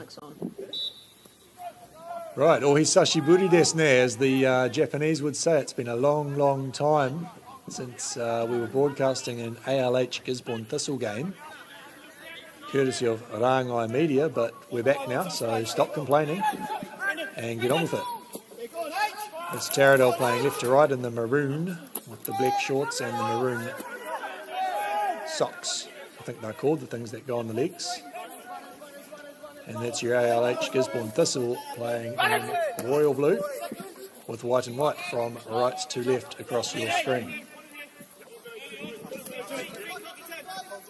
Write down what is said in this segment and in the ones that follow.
mic's on. Right, ohisashi desu ne, as the Japanese would say. It's been a long, long time since we were broadcasting an ALH Gisborne Thistle game, courtesy of Rangai Media, but we're back now, so stop complaining and get on with it. It's Taradale playing left to right in the maroon with the black shorts and the maroon socks. I think they're called, the things that go on the legs. And that's your ALH Gisborne Thistle playing in royal blue with white and white from right to left across your screen.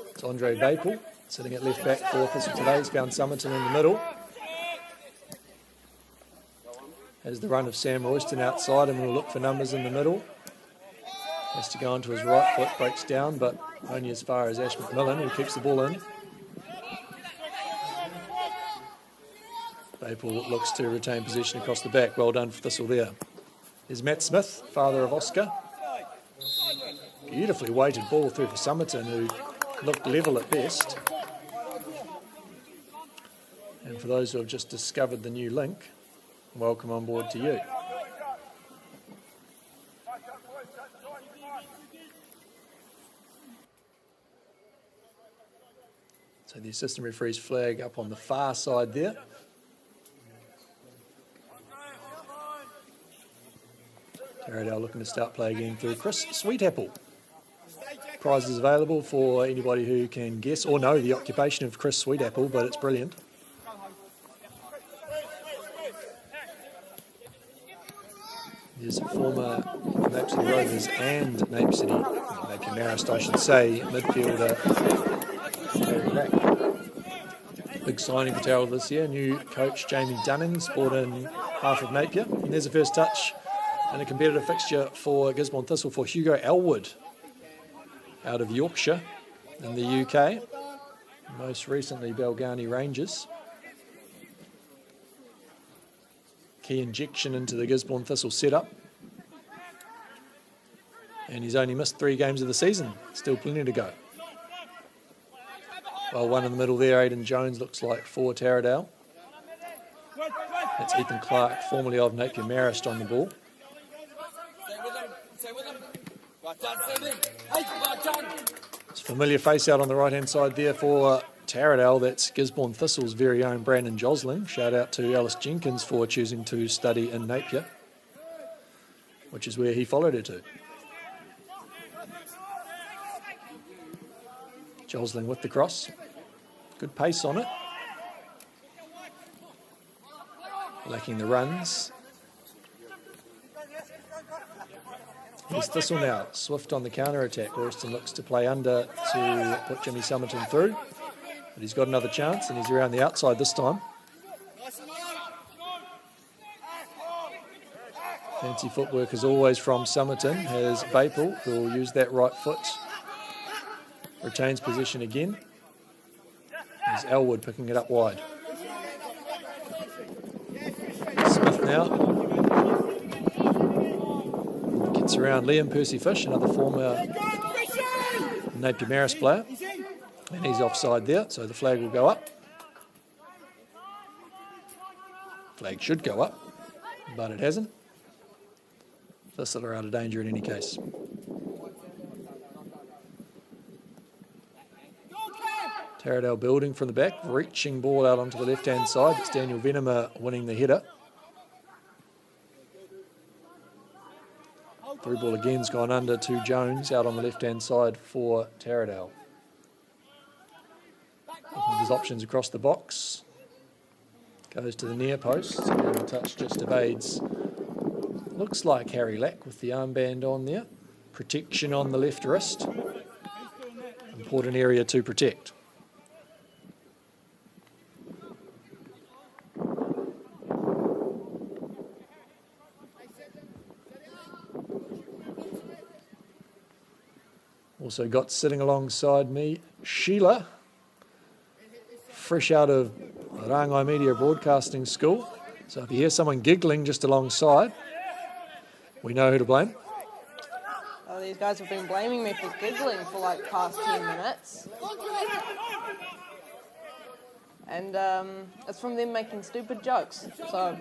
It's Andre Vapel sitting at left back for Thistle today. He's found Somerton in the middle. Has the run of Sam Royston outside and will look for numbers in the middle. Has to go onto his right foot, breaks down, but only as far as Ash McMillan, who keeps the ball in. Vapel looks to retain possession across the back. Well done for Thistle there. Here's Matt Smith, father of Oscar. Beautifully weighted ball through for Somerton, who looked level at best. And for those who have just discovered the new link, welcome on board to you. So the assistant referee's flag up on the far side there. Taradale looking to start play again through Chris Sweetapple. Prizes available for anybody who can guess or know the occupation of Chris Sweetapple, but it's brilliant. There's a former Napier City Rovers and Napier Marist, I should say, midfielder Harry Lack. Big signing for Taradale this year. New coach Jamie Dunnings brought in half of Napier. And there's a first touch and a competitive fixture for Gisborne Thistle for Hugo Elwood out of Yorkshire in the UK. Most recently Balgownie Rangers. Key injection into the Gisborne Thistle setup. And he's only missed 3 games of the season. Still plenty to go. Well, one in the middle there, Aidan Jones looks like for Taradale. That's Ethan Clark, formerly of Napier Marist, on the ball. It's a familiar face out on the right-hand side there for Taradale. That's Gisborne Thistle's very own Brandon Josling. Shout out to Alice Jenkins for choosing to study in Napier, which is where he followed her to. Josling with the cross. Good pace on it. Lacking the runs. Here's Thistle now. Swift on the counter-attack. Royston looks to play under to put Jimmy Somerton through. But he's got another chance, and he's around the outside this time. Fancy footwork as always from Somerton. Has Vapel, who will use that right foot. Retains possession again. There's Elwood picking it up wide. Smith now. Gets around Liam Percy-Fish, another former Napier Marist player. And he's offside there, so the flag will go up. Flag should go up, but it hasn't. Thistle are out of danger in any case. Taradale building from the back, reaching ball out onto the left-hand side. It's Daniel Venema winning the header. Through ball again's gone under to Jones out on the left-hand side for Taradale. There's options across the box. Goes to the near post and a touch just evades. Looks like Harry Lack with the armband on there. Protection on the left wrist. Important area to protect. Also got sitting alongside me, Sheila, fresh out of Rangai Media Broadcasting School. So if you hear someone giggling just alongside, we know who to blame. Oh, these guys have been blaming me for giggling for like past 10 minutes. And it's from them making stupid jokes. So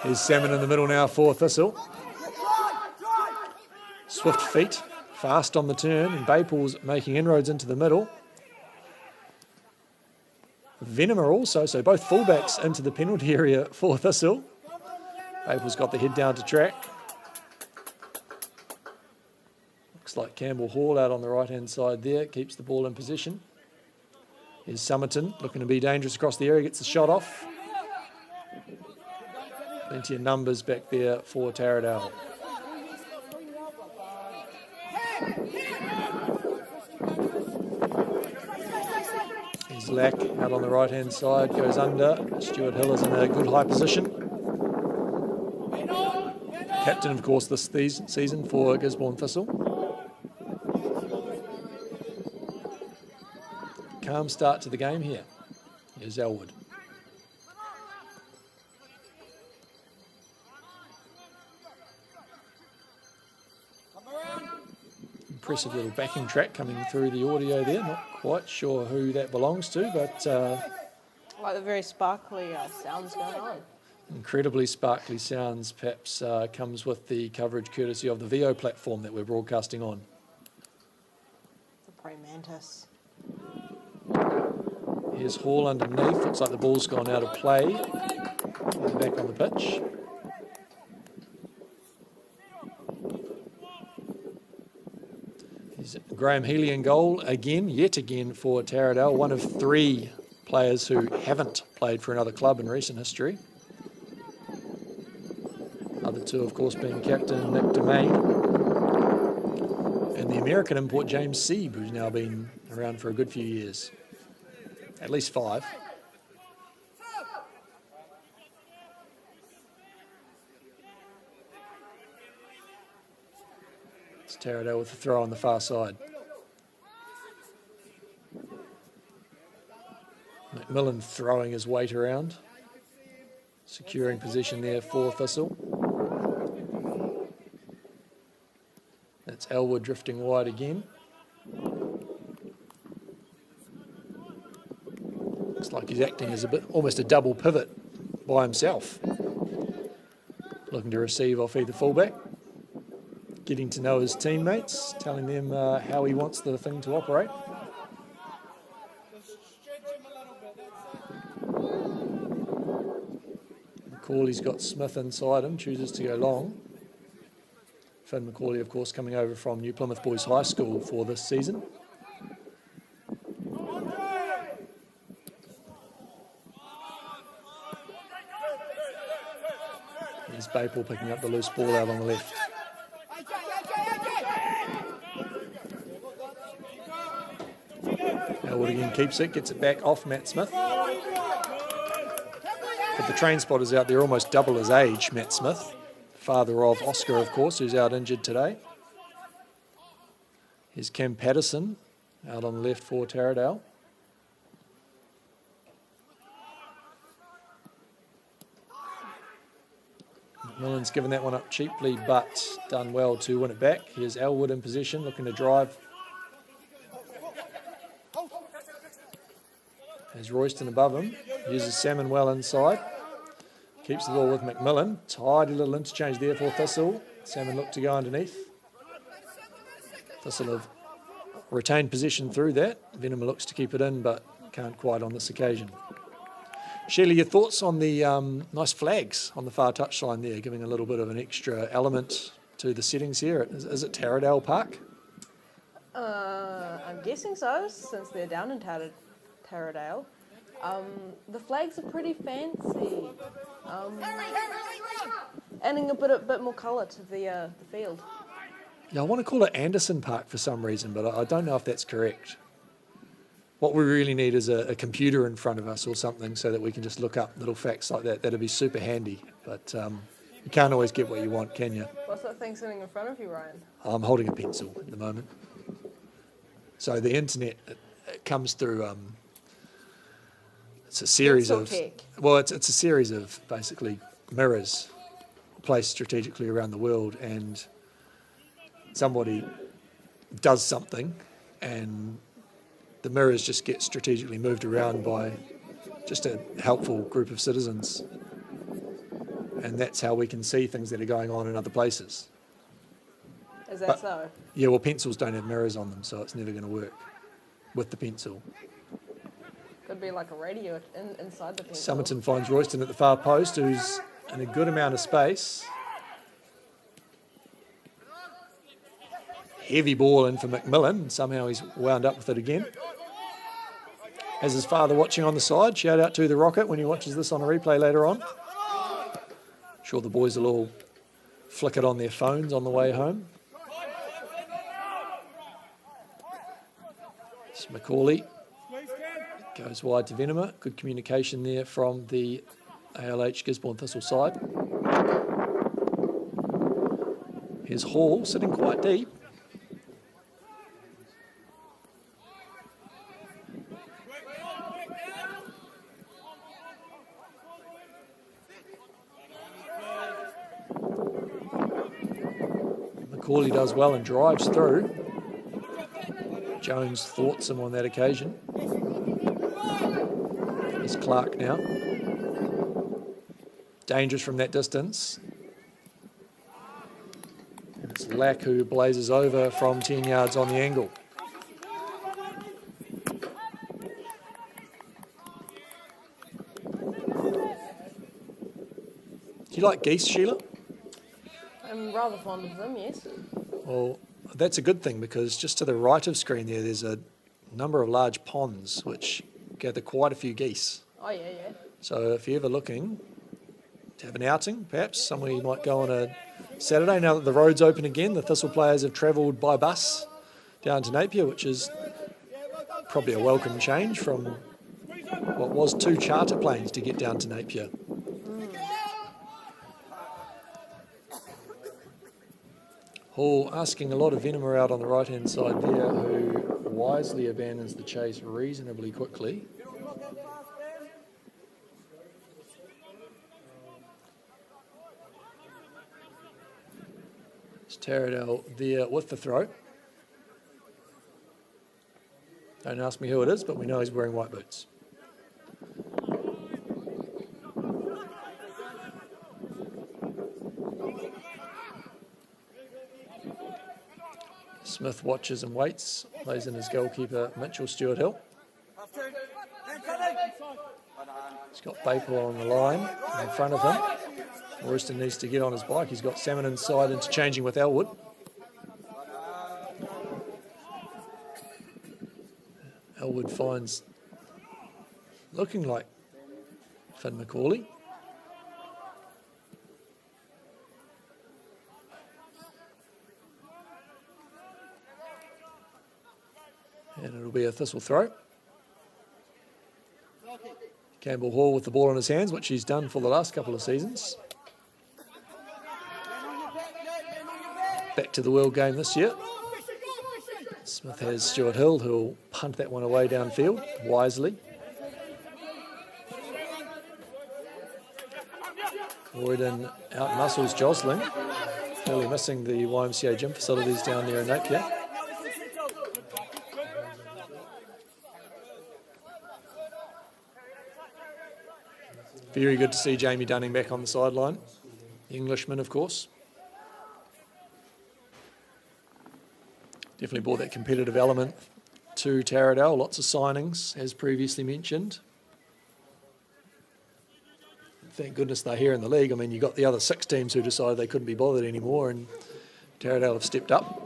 Here's Salmon in the middle now for Thistle. Swift feet, fast on the turn, and Baples making inroads into the middle. Venema also, so both fullbacks into the penalty area for Thistle. Baples got the head down to track. Looks like Campbell Hall out on the right-hand side there, keeps the ball in position. Here's Summerton, looking to be dangerous across the area, gets the shot off. Plenty of numbers back there for Taradale. Here's Lack out on the right-hand side, goes under. Stuart Hill is in a good high position. Captain, of course, this season for Gisborne Thistle. Calm start to the game here. Here's Elwood. Impressive little backing track coming through the audio there. Not quite sure who that belongs to, but like the very sparkly sounds going on. Incredibly sparkly sounds, perhaps comes with the coverage courtesy of the VO platform that we're broadcasting on. The praying mantis. Here's Hall underneath. Looks like the ball's gone out of play. They're back on the pitch. Here's Graham Healy in goal again, yet again for Taradale. One of 3 players who haven't played for another club in recent history. Other 2, of course, being captain Nick Domain and the American import James Sieb, who's now been around for a good few years. At least 5. It's Taradale with the throw on the far side. McMillan throwing his weight around. Securing position there for Thistle. That's Elwood drifting wide again. Looks like he's acting as almost a double pivot by himself. Looking to receive off either fullback. Getting to know his teammates, telling them how he wants the thing to operate. Macaulay's got Smith inside him, chooses to go long. Finn Macaulay, of course, coming over from New Plymouth Boys High School for this season. Here's Baple picking up the loose ball out on the left. Elwood again keeps it, gets it back off Matt Smith. But the train spotters out there almost double his age, Matt Smith. Father of Oscar, of course, who's out injured today. Here's Cam Patterson out on the left for Taradale. McMillan's given that one up cheaply, but done well to win it back. Here's Elwood in position, looking to drive. There's Royston above him. Uses Salmon well inside. Keeps the ball with McMillan. Tidy little interchange there for Thistle. Salmon looked to go underneath. Thistle have retained possession through that. Venema looks to keep it in, but can't quite on this occasion. Shirley, your thoughts on the nice flags on the far touchline there, giving a little bit of an extra element to the settings here. Is it Taradale Park? I'm guessing so, since they're down in Taradale. The flags are pretty fancy, adding a bit more colour to the field. Yeah, I want to call it Anderson Park for some reason, but I don't know if that's correct. What we really need is a computer in front of us or something so that we can just look up little facts like that. That'd be super handy, but you can't always get what you want, can you? What's that thing sitting in front of you, Ryan? I'm holding a pencil at the moment. So the internet it comes through... It's a series of, well, it's a series of basically mirrors placed strategically around the world, and somebody does something and the mirrors just get strategically moved around by just a helpful group of citizens. And that's how we can see things that are going on in other places. Is that so? Yeah, well, pencils don't have mirrors on them, so it's never going to work with the pencil. Could be like a radio inside the pencil. Somerton finds Royston at the far post, who's in a good amount of space. Heavy ball in for McMillan. Somehow he's wound up with it again. Has his father watching on the side. Shout out to the Rocket when he watches this on a replay later on. Sure the boys will all flick it on their phones on the way home. It's Macaulay. Goes wide to Venema. Good communication there from the ALH Gisborne Thistle side. Here's Hall sitting quite deep. Macaulay does well and drives through. Jones thwarts him on that occasion. There's Clark now. Dangerous from that distance. And it's Lack who blazes over from 10 yards on the angle. Do you like geese, Sheila? I'm rather fond of them, yes. Well, that's a good thing because just to the right of screen there's a number of large ponds which gather quite a few geese. Oh, yeah. So if you're ever looking to have an outing, perhaps somewhere you might go on a Saturday, now that the road's open again, the Thistle players have travelled by bus down to Napier, which is probably a welcome change from what was 2 charter planes to get down to Napier. Hall asking a lot of Venema out on the right-hand side there, who wisely abandons the chase reasonably quickly. It's Taradale there with the throw. Don't ask me who it is, but we know he's wearing white boots. Smith watches and waits, plays in his goalkeeper Mitchell Stewart-Hill. He's got Baple on the line in front of him. Royston needs to get on his bike. He's got Salmon inside, interchanging with Elwood. Elwood finds, looking like Finn Macaulay. And it'll be a Thistle throw. Campbell Hall with the ball in his hands, which he's done for the last couple of seasons. Back to the World game this year. Smith has Stuart Hill, who'll punt that one away downfield wisely. Royden out muscles Josling, clearly missing the YMCA gym facilities down there in Napier. Very good to see Jamie Dunning back on the sideline. The Englishman, of course. Definitely brought that competitive element to Taradale. Lots of signings, as previously mentioned. Thank goodness they're here in the league. I mean, you got the other 6 teams who decided they couldn't be bothered anymore, and Taradale have stepped up.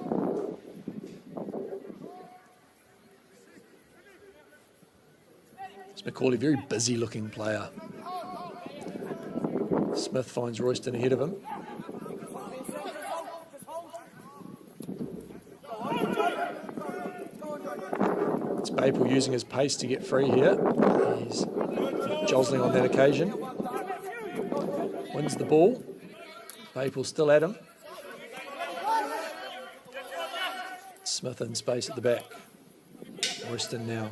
It's Macaulay, very busy-looking player. Smith finds Royston ahead of him. It's Baple using his pace to get free here. He's jostling on that occasion. Wins the ball. Baple still at him. Smith in space at the back. Royston now.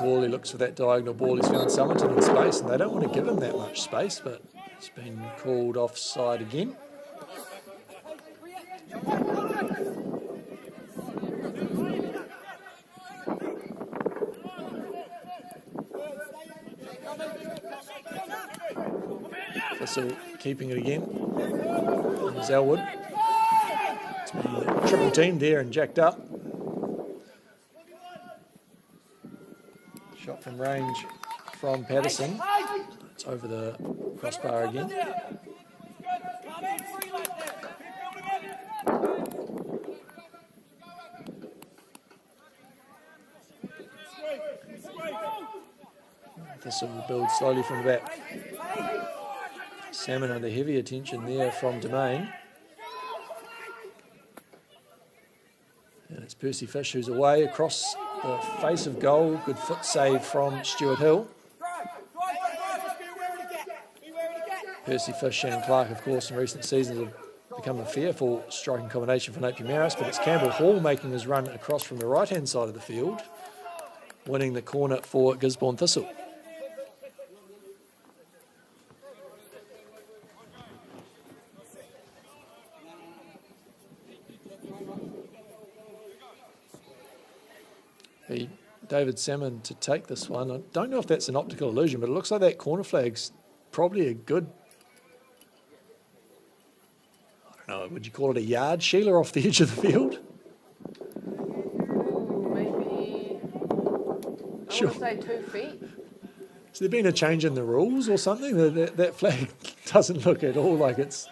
Macaulay looks for that diagonal ball. He's found Summerton in space, and they don't want to give him that much space, but it's been called offside again. Thistle keeping it again. There's Elwood. It's been triple teamed there and jacked up. Shot from range from Patterson. It's over the crossbar again. Thistle will build slowly from the back. Salmon under heavy attention there from Domain. And it's Percy Fish who's away across the face of goal. Good foot save from Stuart Hill. Percy Fish and Clark, of course, in recent seasons have become a fearful striking combination for Napier Maris, but it's Campbell Hall making his run across from the right-hand side of the field, winning the corner for Gisborne Thistle. David Salmon to take this one. I don't know if that's an optical illusion, but it looks like that corner flag's probably a good, I don't know, would you call it a yard, Sheila, off the edge of the field? Maybe, I would say 2 feet. Has there been a change in the rules or something? That flag doesn't look at all like it's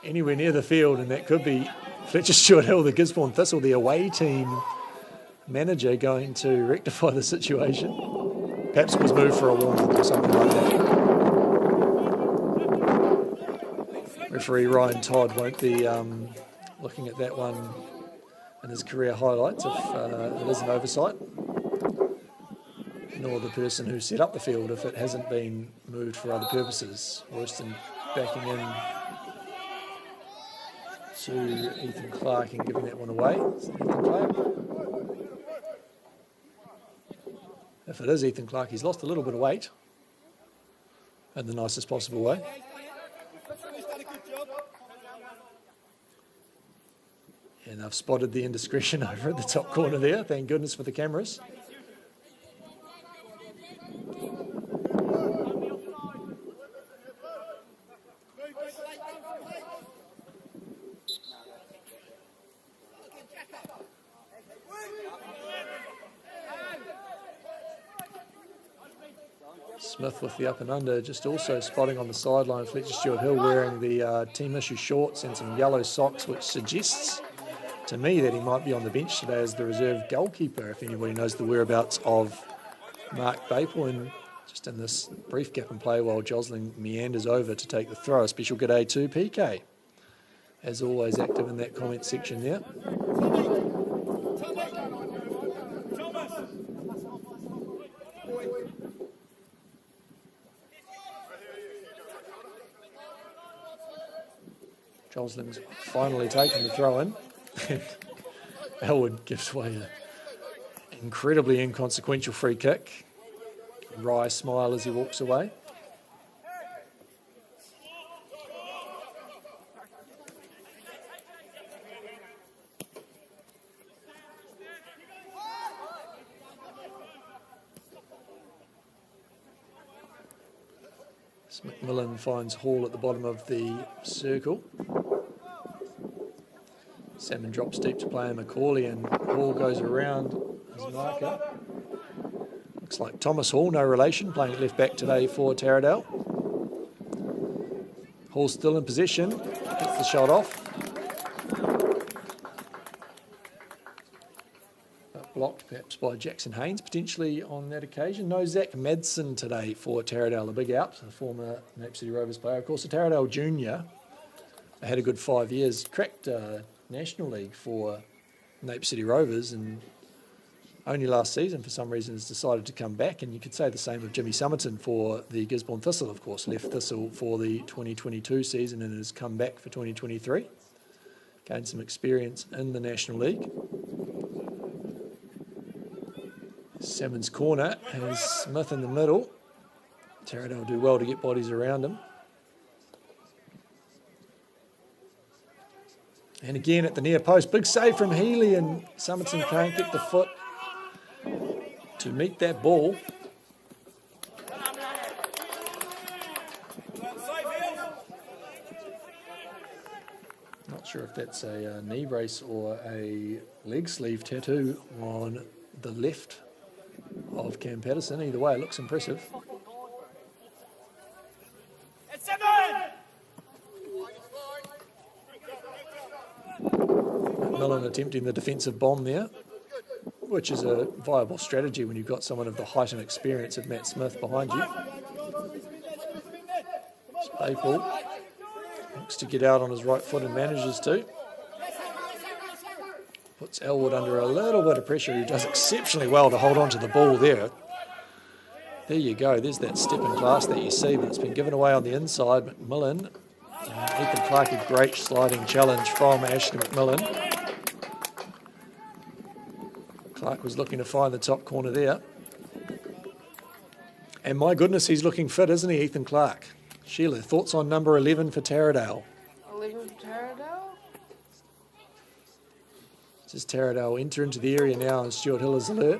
anywhere near the field, and that could be Fletcher Stuart Hill, the Gisborne Thistle, the away team manager, going to rectify the situation. Perhaps it was moved for a warm-up or something like that. Referee Ryan Todd won't be looking at that one in his career highlights if it is an oversight, nor the person who set up the field if it hasn't been moved for other purposes. Royston backing in to Ethan Clark and giving that one away. Ethan Clark. If it is Ethan Clark, he's lost a little bit of weight in the nicest possible way. And I've spotted the indiscretion over at the top corner there. Thank goodness for the cameras. Smith with the up and under, just also spotting on the sideline Fletcher Stuart Hill wearing the team issue shorts and some yellow socks, which suggests to me that he might be on the bench today as the reserve goalkeeper, if anybody knows the whereabouts of Mark Baple. And just in this brief gap in play while Josling meanders over to take the throw, a special g'day to PK, as always active in that comment section there. Josling's finally taken the throw in, and Elwood gives away an incredibly inconsequential free kick. Wry smile as he walks away. McMillan finds Hall at the bottom of the circle. Salmon drops deep to play Macaulay, and Hall goes around his marker. Looks like Thomas Hall, no relation, playing left back today for Taradale. Hall still in possession, gets the shot off. Blocked perhaps by Jackson Haynes potentially on that occasion. No Zach Madsen today for Taradale, a big out, the former Napier City Rovers player. Of course, the Taradale Junior had a good 5 years, cracked National League for Napier City Rovers, and only last season for some reason has decided to come back. And you could say the same of Jimmy Summerton for the Gisborne Thistle, of course. Left Thistle for the 2022 season and has come back for 2023. Gained some experience in the National League. Salmon's corner has Smith in the middle. Taradale do well to get bodies around him. And again at the near post, big save from Healy, and Somerton can't get the foot to meet that ball. Not sure if that's a knee brace or a leg sleeve tattoo on the left of Cam Patterson. Either way, it looks impressive. McMillan attempting the defensive bomb there, which is a viable strategy when you've got someone of the height and experience of Matt Smith behind you. Staple looks to get out on his right foot and manages to. Puts Elwood under a little bit of pressure. He does exceptionally well to hold on to the ball there. There you go. There's that step in class that you see, but it's been given away on the inside. McMillan, Ethan Clark, a great sliding challenge from Ashley McMillan. Clark was looking to find the top corner there. And my goodness, he's looking fit, isn't he, Ethan Clark? Sheila, thoughts on number 11 for Taradale? 11 for Taradale? Does Taradale enter into the area now and Stuart Hill is alert?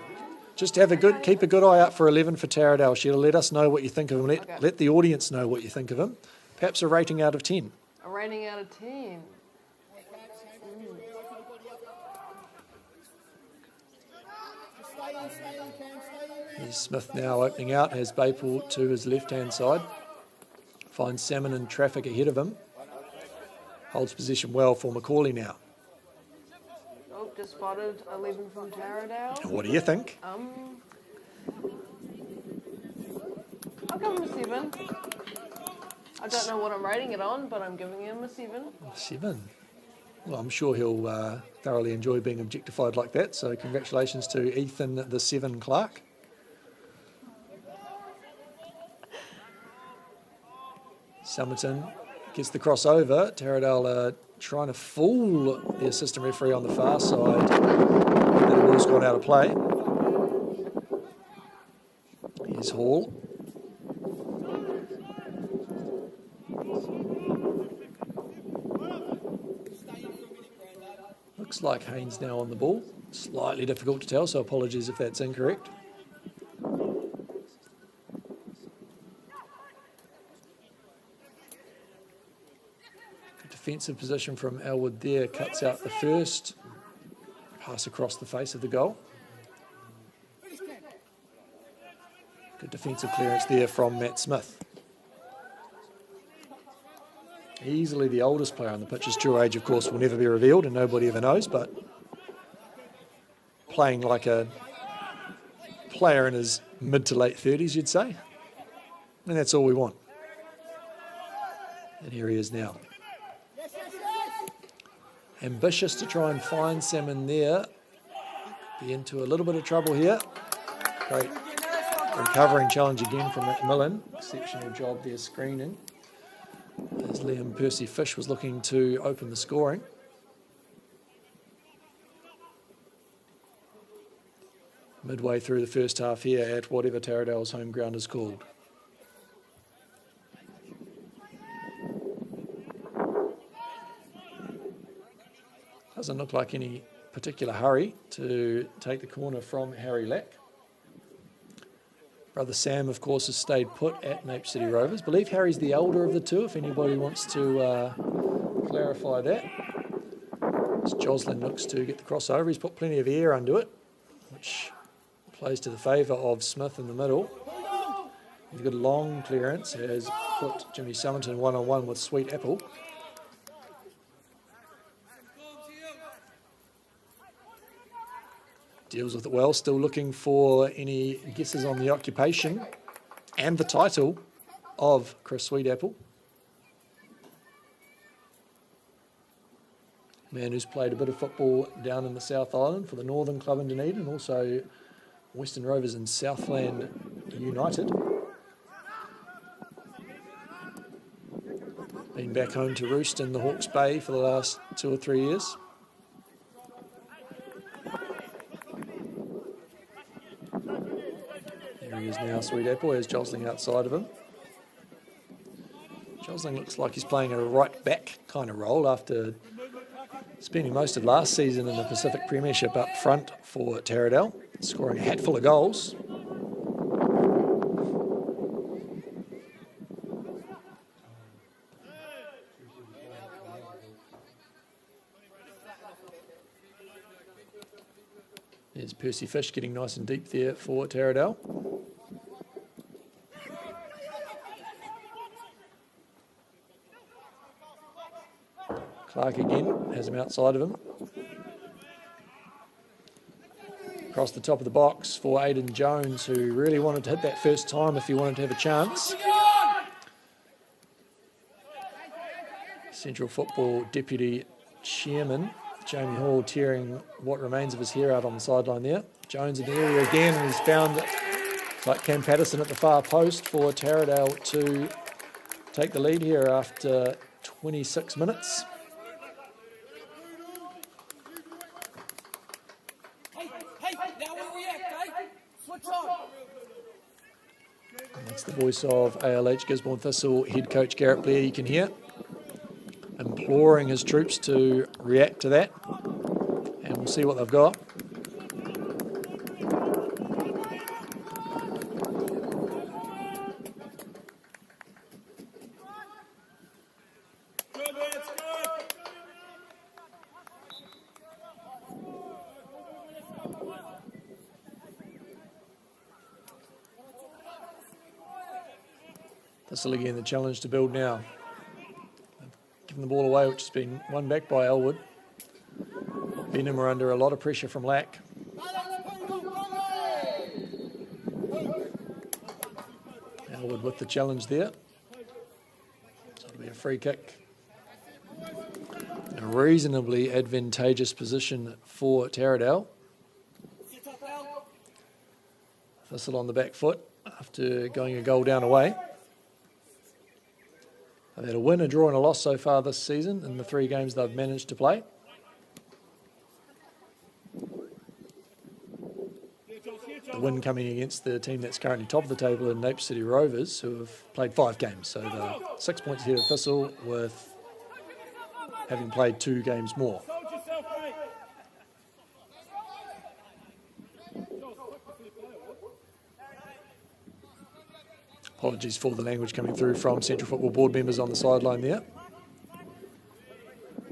Just keep a good eye out for 11 for Taradale, Sheila. Let us know what you think of him. Let the audience know what you think of him. Perhaps a rating out of 10. A rating out of 10. Here's Smith now opening out, has Baple to his left-hand side. Finds Salmon in traffic ahead of him. Holds position well for Macaulay now. Oh, just spotted 11 from Taradale. What do you think? I'll give him a 7. I don't know what I'm rating it on, but I'm giving him a 7. 7. Well, I'm sure he'll thoroughly enjoy being objectified like that. So congratulations to Ethan the 7 Clark. Somerton gets the crossover. Taradale trying to fool the assistant referee on the far side. The ball's gone out of play. Here's Hall. Looks like Haynes now on the ball. Slightly difficult to tell, so apologies if that's incorrect. Defensive position from Elwood there, cuts out the first. Pass across the face of the goal. Good defensive clearance there from Matt Smith. Easily the oldest player on the pitch. His true age, of course, will never be revealed and nobody ever knows, but playing like a player in his mid to late 30s, you'd say. And that's all we want. And here he is now. Ambitious to try and find Salmon there. Be into a little bit of trouble here. Great recovering challenge again from McMillan. Exceptional job there screening. As Liam Percy Fish was looking to open the scoring. Midway through the first half here at whatever Taradale's home ground is called. Doesn't look like any particular hurry to take the corner from Harry Lack. Brother Sam, of course, has stayed put at Nape City Rovers. I believe Harry's the elder of the two, if anybody wants to clarify that. As Joslin looks to get the crossover, he's put plenty of air under it, which plays to the favour of Smith in the middle. A good long clearance has put Jimmy Somerton one-on-one with Sweet Apple. Deals with it well, still looking for any guesses on the occupation and the title of Chris Sweetapple. Man who's played a bit of football down in the South Island for the Northern Club in Dunedin, also Western Rovers and Southland United. Been back home to roost in the Hawke's Bay for the last 2 or 3 years. now Sweet Apple has Josling outside of him. Josling looks like he's playing a right back kind of role after spending most of last season in the Pacific Premiership up front for Taradale, scoring a hatful of goals. There's Percy Fish getting nice and deep there for Taradale. Clark again has him outside of him. Across the top of the box for Aidan Jones, who really wanted to hit that first time if he wanted to have a chance. Central Football Deputy Chairman Jamie Hall tearing what remains of his hair out on the sideline there. Jones in the area again, and he's found like Cam Patterson at the far post for Taradale to take the lead here after 26 minutes. And that's the voice of ALH Gisborne Thistle head coach Garrett Blair, you can hear, imploring his troops to react to that. And we'll see what they've got. Thistle again, the challenge to build now. Given the ball away, which has been won back by Elwood. Benham are under a lot of pressure from Lack. Elwood with the challenge there. So it'll be a free kick. A reasonably advantageous position for Taradale. Thistle on the back foot after going a goal down away. They've had a win, a draw and a loss so far this season in the 3 games they've managed to play. The win coming against the team that's currently top of the table in Napier City Rovers, who have played 5 games. So they're 6 points ahead of Thistle with having played 2 games more. Apologies for the language coming through from Central Football board members on the sideline there.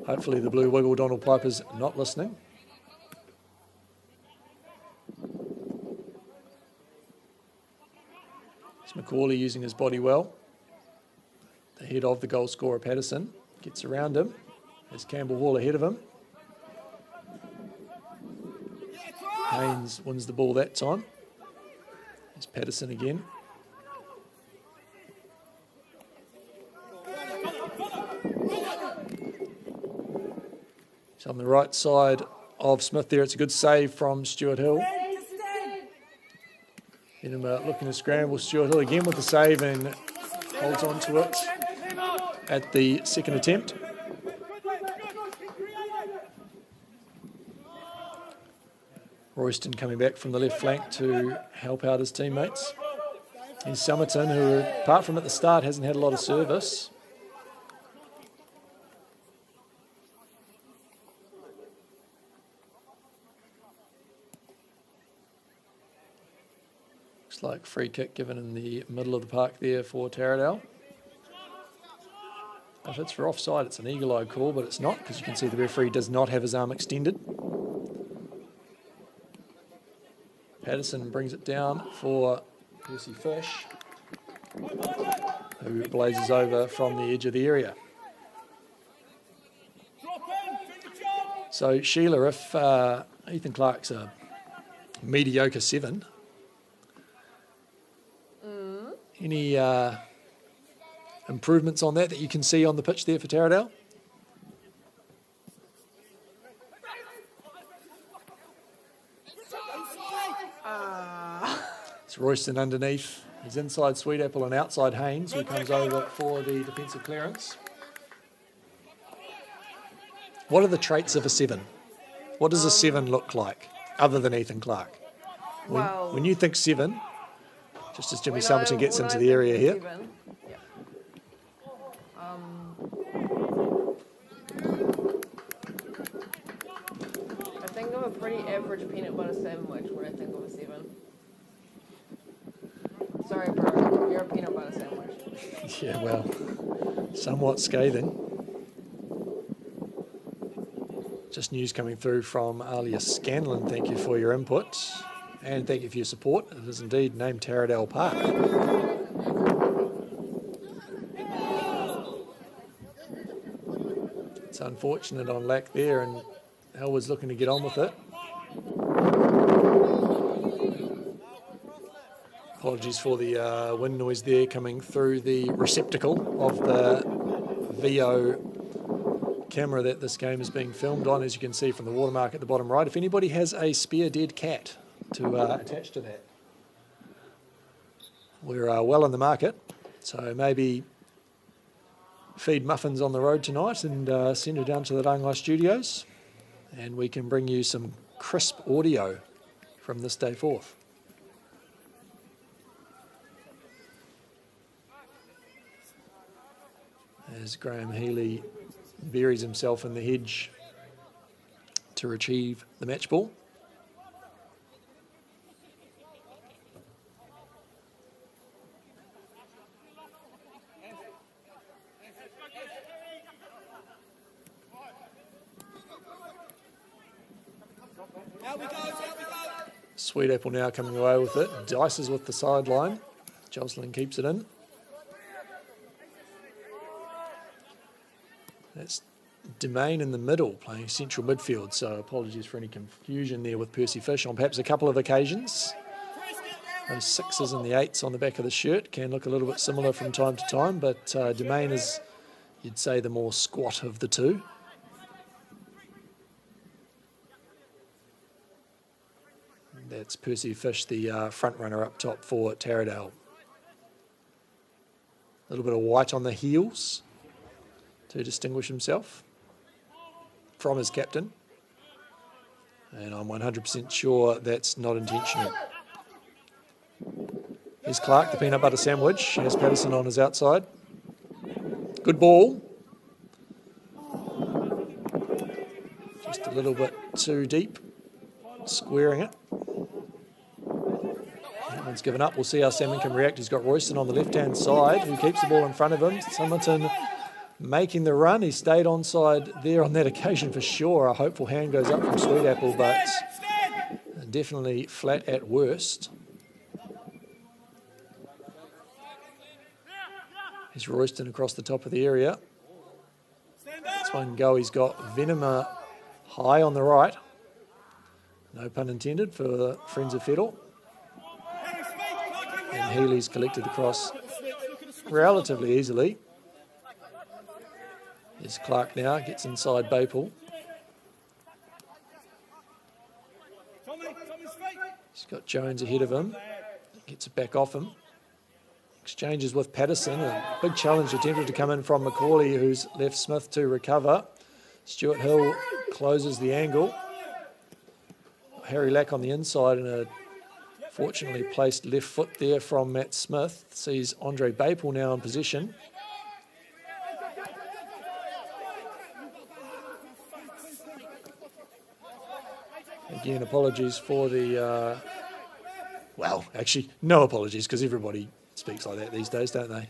Hopefully the Blue Wiggle Donald Piper's not listening. It's Macaulay using his body well. The head of the goal scorer Patterson gets around him. There's Campbell Hall ahead of him. Haynes wins the ball that time. There's Patterson again. So on the right side of Smith there, it's a good save from Stuart Hill. Benham looking to scramble. Stuart Hill again with the save and holds on to it at the second attempt. Royston coming back from the left flank to help out his teammates. And Somerton, who apart from at the start hasn't had a lot of service. Looks like free kick given in the middle of the park there for Taradale. If it's for offside, it's an eagle-eye call, but it's not, because you can see the referee does not have his arm extended. Patterson brings it down for Percy Fish, who blazes over from the edge of the area. So, Sheila, if Ethan Clark's a mediocre 7, any improvements on that you can see on the pitch there for Taradale? It's Royston underneath. He's inside Sweet Apple and outside Haynes, who comes over for the defensive clearance. What are the traits of a 7? What does a 7 look like, other than Ethan Clark? When you think 7, just as Jimmy We know Summerton gets when into I the think area it's here. even. Yep. I think of a pretty average peanut butter sandwich when I think of a 7. Sorry, bro. You're a peanut butter sandwich. Yeah, well, somewhat scathing. Just news coming through from Alia Scanlon. Thank you for your input. And thank you for your support. It is indeed named Taradale Park. It's unfortunate on lack there, and Elwood's looking to get on with it. Apologies for the wind noise there coming through the receptacle of the VO camera that this game is being filmed on, as you can see from the watermark at the bottom right. If anybody has a spare dead cat to attach to that, we're well in the market, so maybe feed muffins on the road tonight and send her down to the Rangai studios, and we can bring you some crisp audio from this day forth. As Graham Healy buries himself in the hedge to retrieve the match ball. Sweet Apple now coming away with it. Dices with the sideline. Jocelyn keeps it in. That's Domain in the middle, playing central midfield, so apologies for any confusion there with Percy Fish on perhaps a couple of occasions. Those 6s and the 8s on the back of the shirt can look a little bit similar from time to time, but Domain is, you'd say, the more squat of the two. That's Percy Fish, the front runner up top for Taradale. A little bit of white on the heels to distinguish himself from his captain. And I'm 100% sure that's not intentional. Here's Clark, the peanut butter sandwich. Has Patterson on his outside. Good ball. Just a little bit too deep. Squaring it. That one's given up. We'll see how Salmon can react. He's got Royston on the left-hand side, who keeps the ball in front of him. Summerton making the run. He stayed onside there on that occasion for sure. A hopeful hand goes up from Sweet Apple, but definitely flat at worst. Here's Royston across the top of the area. This one go. He's got Venema high on the right. No pun intended for the friends of Fiddle. And Healy's collected across relatively easily. There's Clark now, gets inside Bapel. He's got Jones ahead of him, gets it back off him. Exchanges with Patterson, a big challenge attempted to come in from Macaulay, who's left Smith to recover. Stuart Hill closes the angle. Harry Lack on the inside, and a fortunately placed left foot there from Matt Smith. Sees Andre Bapel now in possession. Again, apologies for the, well, actually, no apologies, because everybody speaks like that these days, don't they?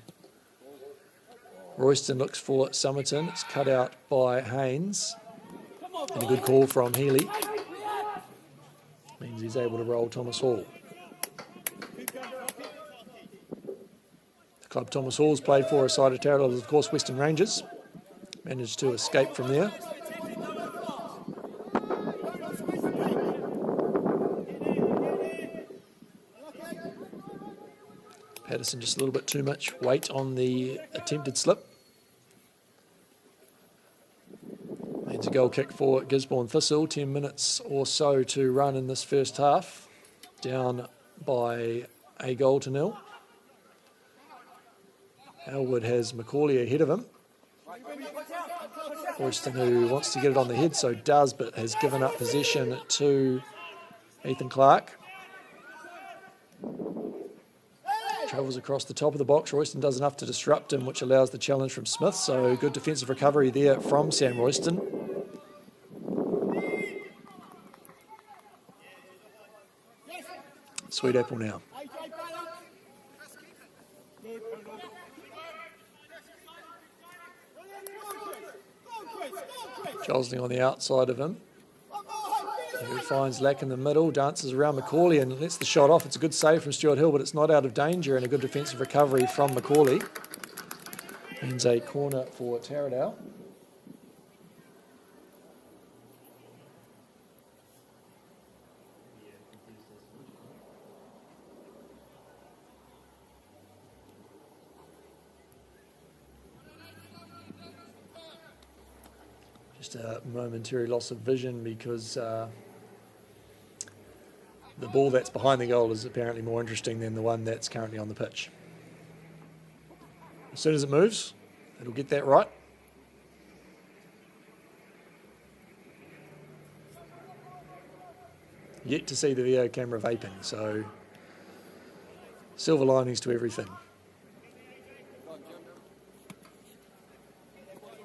Royston looks for Summerton. It's cut out by Haynes. And a good call from Healy. Means he's able to roll Thomas Hall. The club Thomas Hall's played for a side of Taradale is, of course, Western Rangers. Managed to escape from there. Patterson just a little bit too much weight on the attempted slip. Means a goal kick for Gisborne Thistle. 10 minutes or so to run in this first half. Down by a goal to nil. Elwood has Macaulay ahead of him. Royston, who wants to get it on the head, so does, but has given up possession to Ethan Clark. Travels across the top of the box. Royston does enough to disrupt him, which allows the challenge from Smith. So good defensive recovery there from Sam Royston. Sweet apple now. Josling on the outside of him. He finds Lack in the middle, dances around Macaulay and lets the shot off. It's a good save from Stuart Hill, but it's not out of danger, and a good defensive recovery from Macaulay. Means a corner for Taradale. Just a momentary loss of vision because the ball that's behind the goal is apparently more interesting than the one that's currently on the pitch. As soon as it moves, it'll get that right. Yet to see the video camera vaping, so silver linings to everything.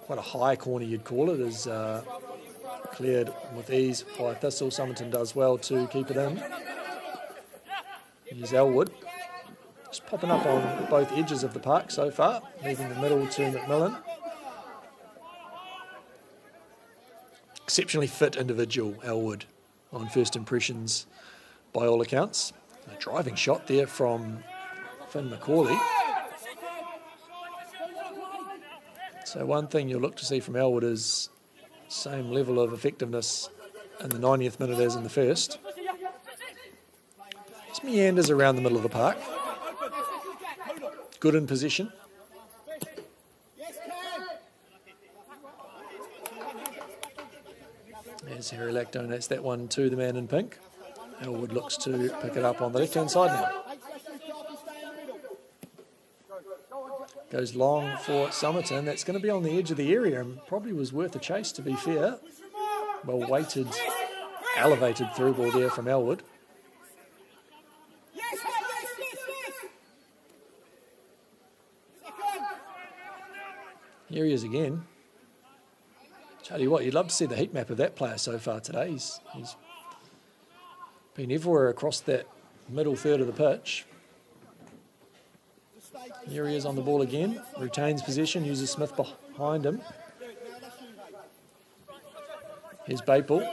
Quite a high corner you'd call it, is cleared with ease by Thistle. Somerton does well to keep it in. Here's Elwood, just popping up on both edges of the park so far, leaving the middle to McMillan. Exceptionally fit individual, Elwood, on first impressions by all accounts. A driving shot there from Finn Macaulay. So one thing you'll look to see from Elwood is same level of effectiveness in the 90th minute as in the first. Just meanders around the middle of the park. Good in possession. As Harry Lack donates that one to the man in pink. Elwood looks to pick it up on the left-hand side now. Goes long for Somerton. That's going to be on the edge of the area and probably was worth a chase, to be fair. Well weighted, elevated through ball there from Elwood. Here he is again. Tell you what, you'd love to see the heat map of that player so far today. He's been everywhere across that middle third of the pitch. Here he is on the ball again, retains possession, uses Smith behind him. Here's Baple.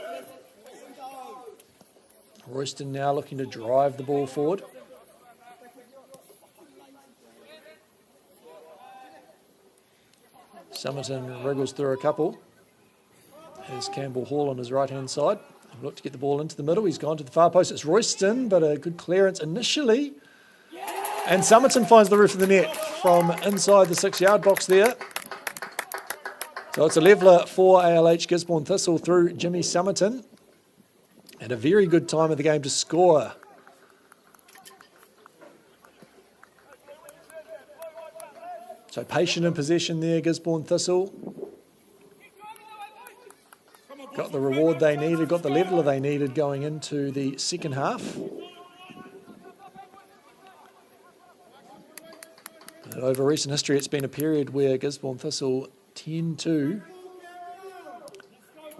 Royston now looking to drive the ball forward. Somerton wriggles through a couple. Here's Campbell Hall on his right-hand side. He'll look to get the ball into the middle. He's gone to the far post. It's Royston, but a good clearance initially. And Somerton finds the roof of the net from inside the 6-yard box there. So it's a leveller for ALH Gisborne Thistle through Jimmy Somerton. And a very good time of the game to score. So patient in possession there, Gisborne Thistle. Got the reward they needed, got the leveller they needed going into the second half. And over recent history, it's been a period where Gisborne Thistle tend to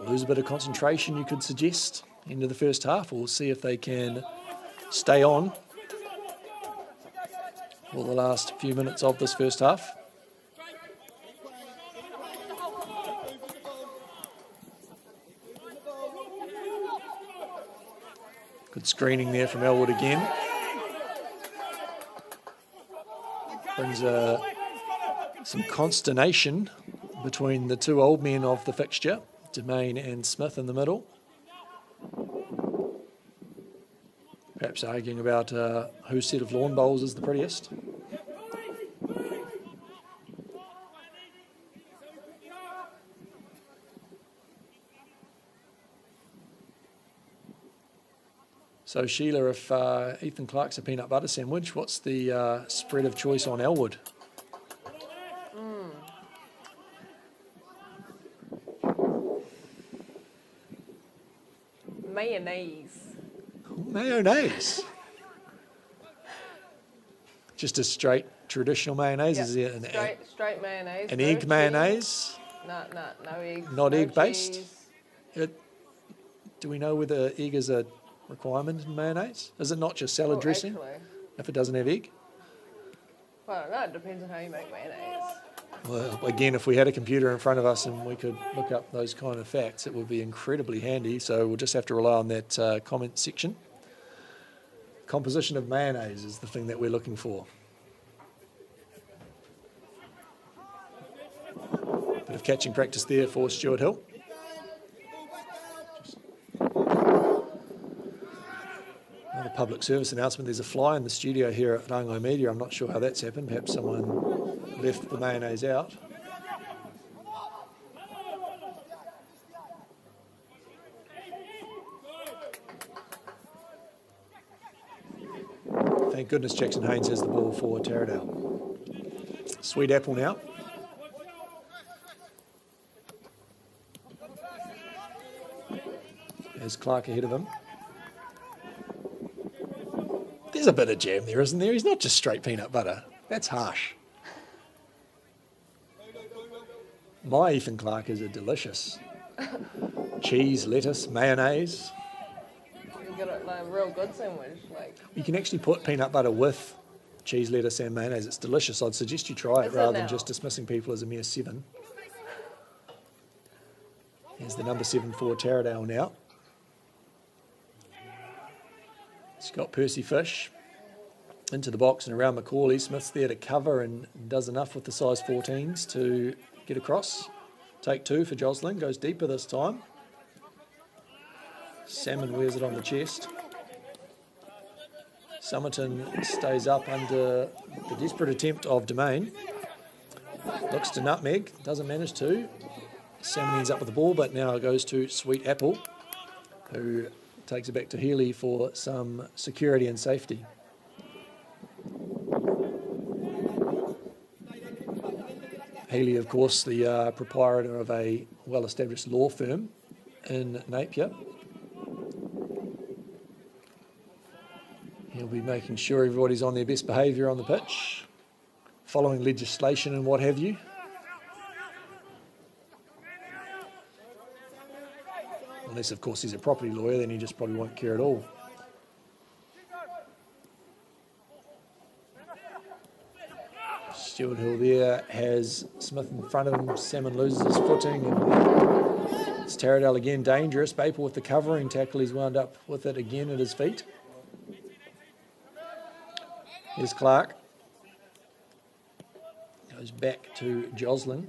lose a bit of concentration, you could suggest, into the first half. We'll see if they can stay on for the last few minutes of this first half. Good screening there from Elwood again. Brings some consternation between the two old men of the fixture, Domain and Smith in the middle. Perhaps arguing about whose set of lawn bowls is the prettiest. So Sheila, if Ethan Clark's a peanut butter sandwich, what's the spread of choice on Elwood? Mayonnaise. Mayonnaise. Just a straight traditional mayonnaise? Yeah, Is there straight mayonnaise. an no egg cheese. mayonnaise? No egg. Not no egg-based? cheese. Do we know whether egg is a requirement in mayonnaise? Is it not just salad dressing Actually, if it doesn't have egg? well, I don't know. It depends on how you make mayonnaise. Well, again, if we had a computer in front of us and we could look up those kind of facts, it would be incredibly handy. So we'll just have to rely on that comment section. Composition of mayonnaise is the thing that we're looking for. Bit of catching practice there for Stuart Hill. Another public service announcement. There's a fly in the studio here at Rango Media. I'm not sure how that's happened. Perhaps someone left the mayonnaise out. Thank goodness Jackson Haynes has the ball for Taradale. Sweet apple now. There's Clark ahead of him. There's a bit of jam there, isn't there? He's not just straight peanut butter. That's harsh. My Ethan Clark is a delicious cheese, lettuce, mayonnaise. You got a real good sandwich. You can actually put peanut butter with cheese, lettuce and mayonnaise. It's delicious. I'd suggest you try it rather than just dismissing people as a mere 7. Here's the number 7 for Taradale now. Scott Percy Fish into the box and around Macaulay. Smith's there to cover and does enough with the size 14s to get across. Take 2 for Jocelyn. Goes deeper this time. Salmon wears it on the chest. Somerton stays up under the desperate attempt of Domain. Looks to nutmeg. Doesn't manage to. Salmon ends up with the ball, but now it goes to Sweet Apple, who takes it back to Healy for some security and safety. Healy, of course, the proprietor of a well-established law firm in Napier. He'll be making sure everybody's on their best behaviour on the pitch, following legislation and what have you. Unless, of course, he's a property lawyer, then he just probably won't care at all. Stuart Hill there has Smith in front of him. Salmon loses his footing. And it's Taradale again, dangerous. Baper with the covering tackle. He's wound up with it again at his feet. Here's Clark. Goes back to Joslin.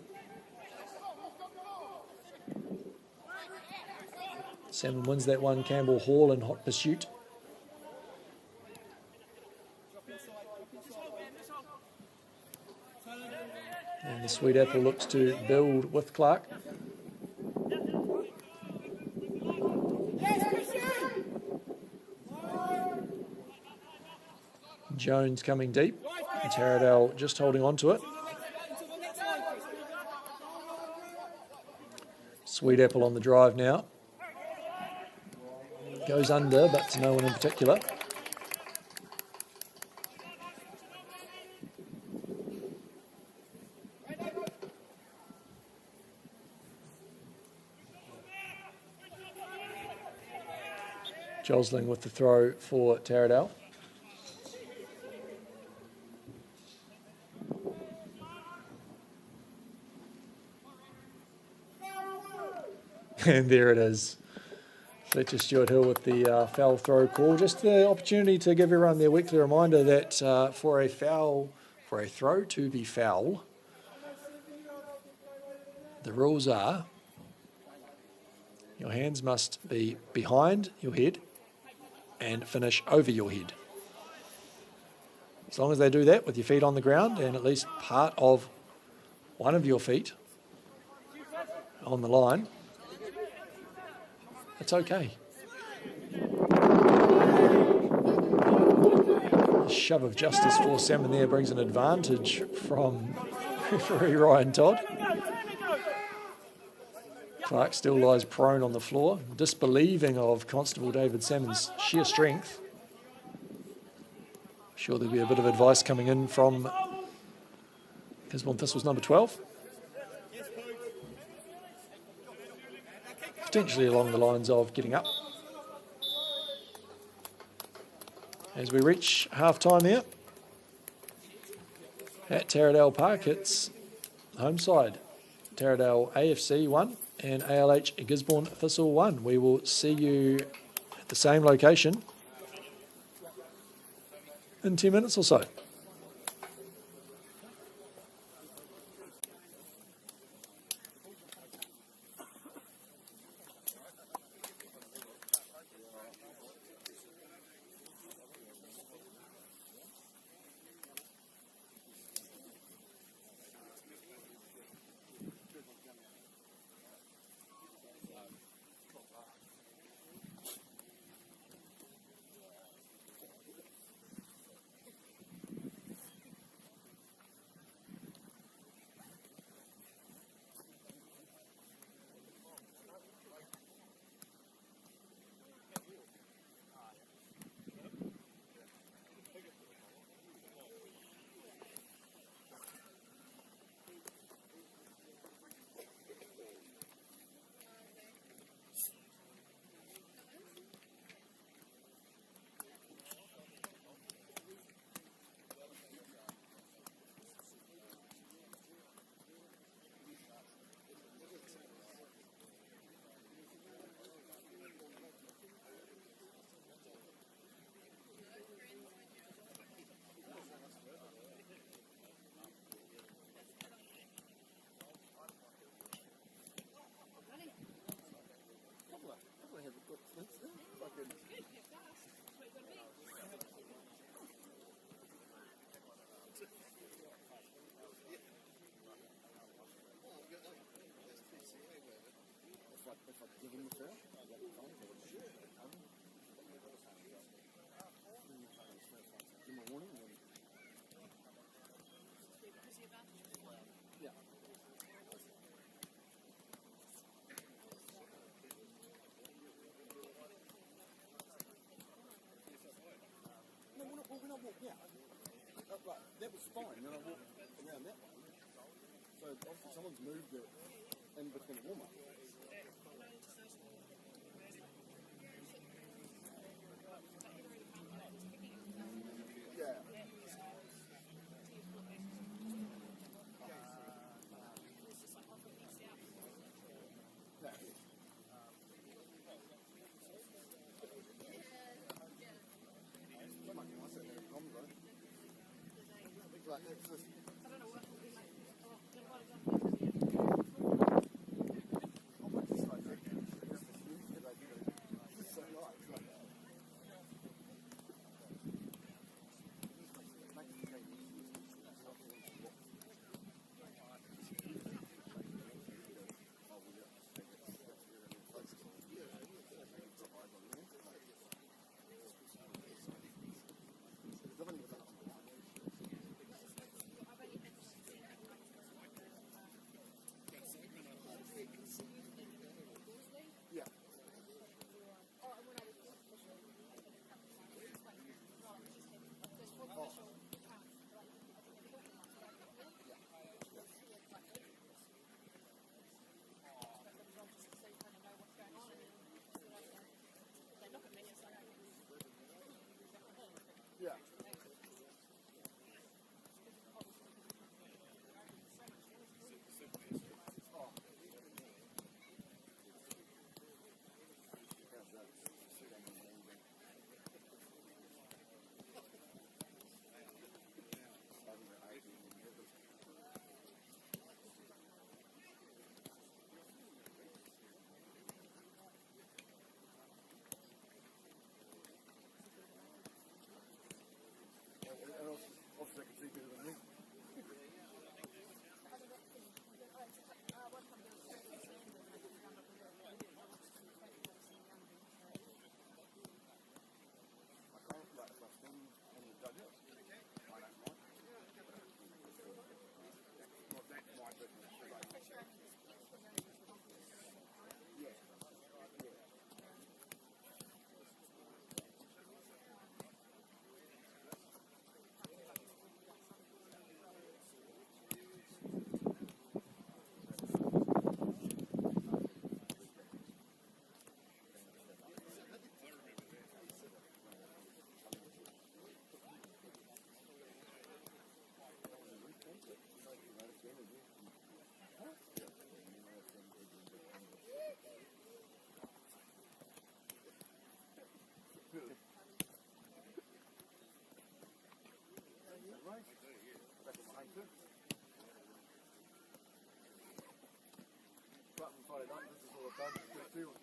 Salmon wins that one. Campbell Hall in hot pursuit. And the Sweet Apple looks to build with Clark. Jones coming deep. And Taradale just holding on to it. Sweet Apple on the drive now. Goes under, but to no one in particular. Josling with the throw for Taradale. And there it is. Fletcher Stuart Hill with the foul throw call. Just the opportunity to give everyone their weekly reminder that for a throw to be foul, the rules are your hands must be behind your head and finish over your head. As long as they do that with your feet on the ground and at least part of one of your feet on the line, it's okay. A shove of justice for Salmon there brings an advantage from referee Ryan Todd. Clark still lies prone on the floor, disbelieving of Constable David Salmon's sheer strength. Sure, there'll be a bit of advice coming in from Gisborne Thistle's number 12. Potentially along the lines of getting up. As we reach half-time here at Taradale Park, it's home side. Taradale AFC 1 and ALH Gisborne Thistle 1. We will see you at the same location in 10 minutes or so. When I walked out, that was fine. Then I walked around that way. So obviously someone's moved it in between the warm-up. Yeah. straight up. This is all I've done. Just do it.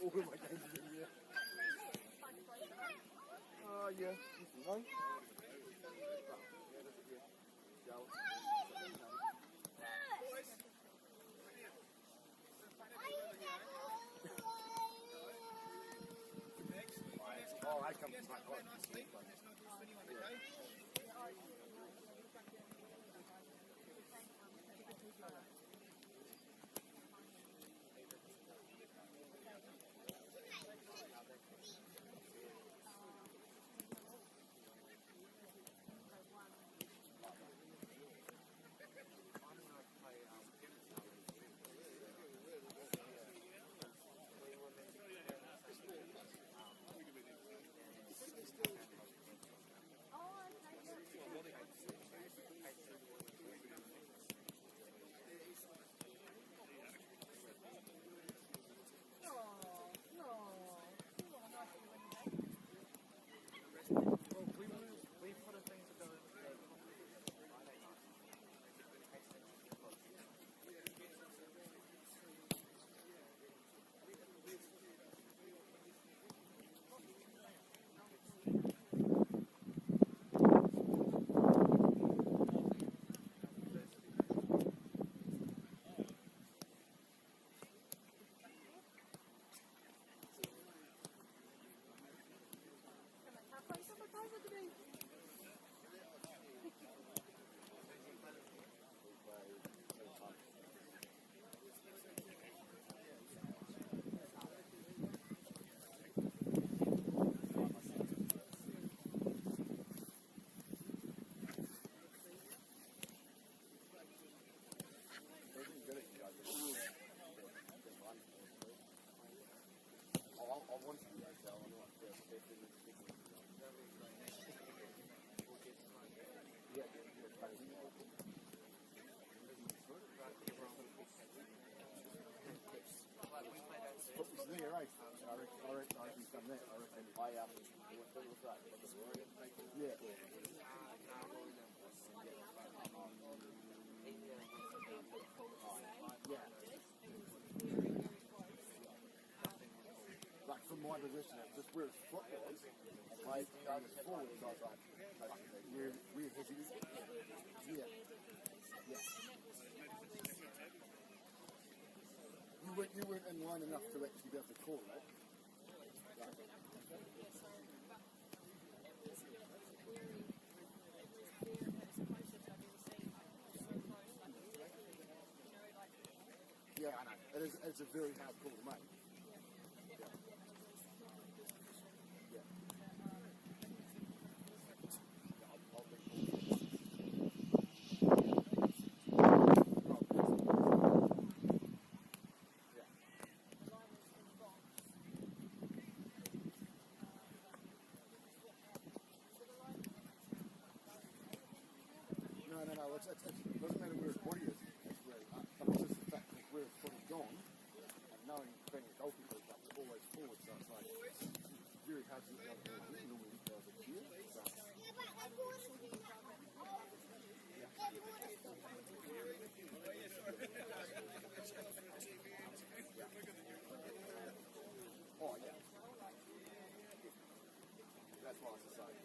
All of my games are in here. Yeah. No? Oh, I come from my heart. Yeah. Like from my position, just where his foot was, like going forward, so I was like, we're hesitant. Yeah. Yeah. You weren't in line enough to actually be able to call it. Right. Yeah, I know. It's a very hard call to make. Yeah. Yeah. No, it doesn't matter where his body is. It's where, but it's just the fact that where his body's gone, and knowing being a goalkeeper is like always forward, so it's like very hard to get the other normally does it here. So. Oh yeah. That's what I was saying.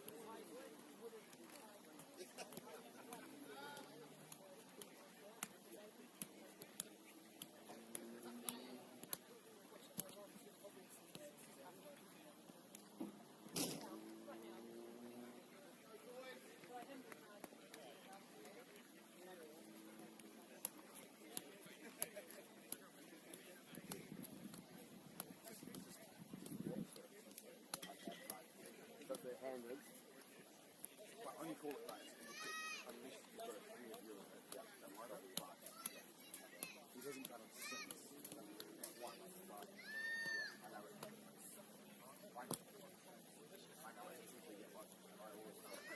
But the hand is, but only call it like, unless you've got a clear view of it, that might not be right. He hasn't done it since, one, but I know it. I know it, yeah, but I always know it.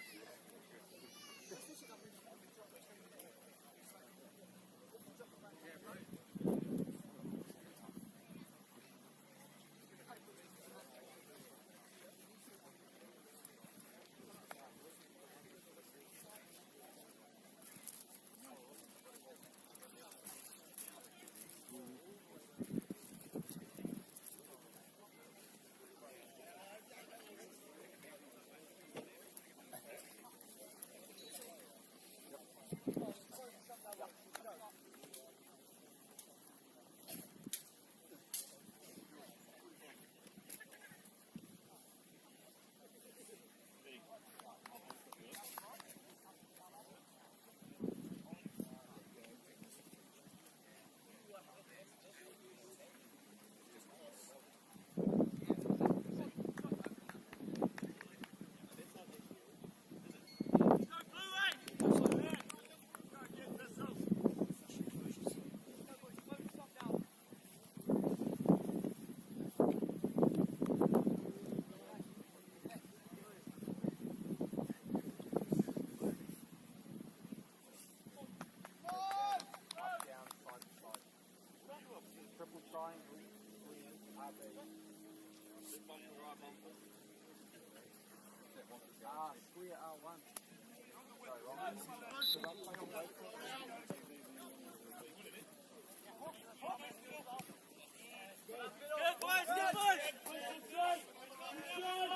Square R1.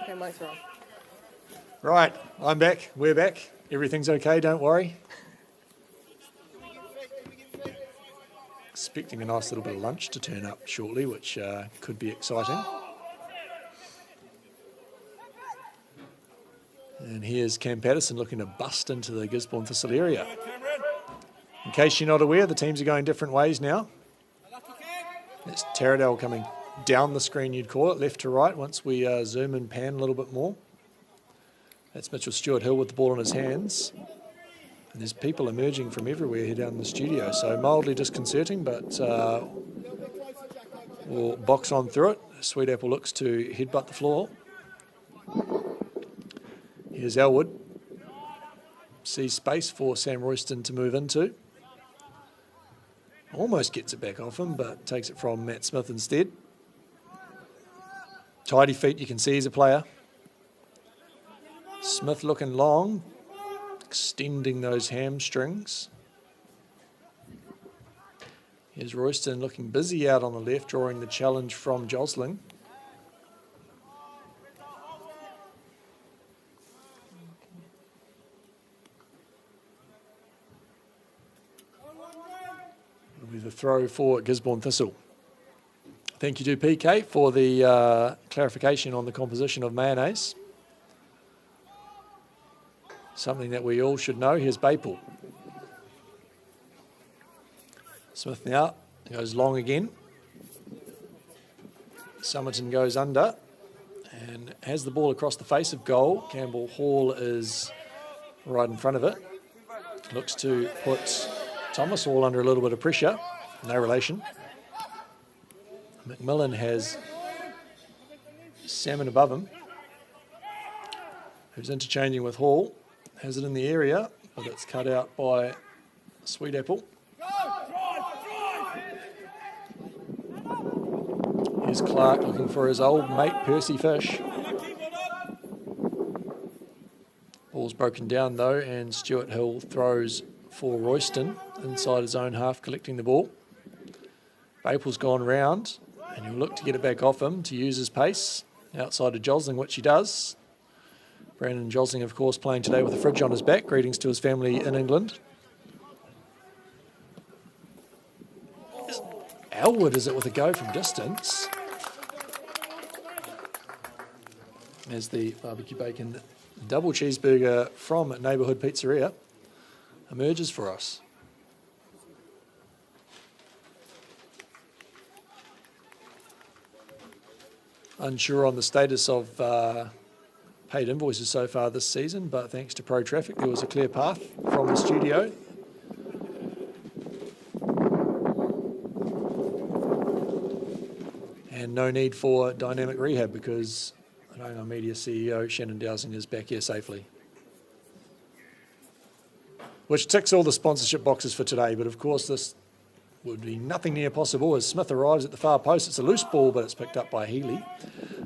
Okay, Mike's wrong. Right, I'm back. We're back. Everything's okay, don't worry. Expecting a nice little bit of lunch to turn up shortly, which could be exciting. And here's Cam Patterson looking to bust into the Gisborne Thistle area. In case you're not aware, the teams are going different ways now. It's Taradale coming down the screen, you'd call it, left to right, once we zoom and pan a little bit more. That's Mitchell Stewart-Hill with the ball in his hands. And there's people emerging from everywhere here down in the studio, so mildly disconcerting, but we'll box on through it. Sweet Apple looks to headbutt the floor. Here's Elwood. Sees space for Sam Royston to move into. Almost gets it back off him, but takes it from Matt Smith instead. Tidy feet, you can see he's a player. Smith looking long, extending those hamstrings. Here's Royston looking busy out on the left, drawing the challenge from Josling. It'll be the throw for Gisborne Thistle. Thank you to PK for the clarification on the composition of mayonnaise. Something that we all should know. Here's Baple. Smith now goes long again. Somerton goes under and has the ball across the face of goal. Campbell Hall is right in front of it. Looks to put Thomas Hall under a little bit of pressure. No relation. McMillan has Salmon above him, who's interchanging with Hall. Has it in the area, but it's cut out by Sweet Apple. Here's Clark looking for his old mate Percy Fish. Ball's broken down though, and Stewart-Hill throws for Royston inside his own half, collecting the ball. Baple's gone round, and he'll look to get it back off him to use his pace outside of Josling, which he does. Brandon Josling, of course, playing today with a fridge on his back. Greetings to his family in England. Elwood is it with a go from distance. As the barbecue bacon double cheeseburger from Neighbourhood Pizzeria emerges for us. Unsure on the status of paid invoices so far this season, but thanks to Pro Traffic, there was a clear path from the studio. And no need for dynamic rehab because Rango Media CEO Shannon Dowsing is back here safely. Which ticks all the sponsorship boxes for today, but of course this would be nothing near possible as Smith arrives at the far post. It's a loose ball, but it's picked up by Healy.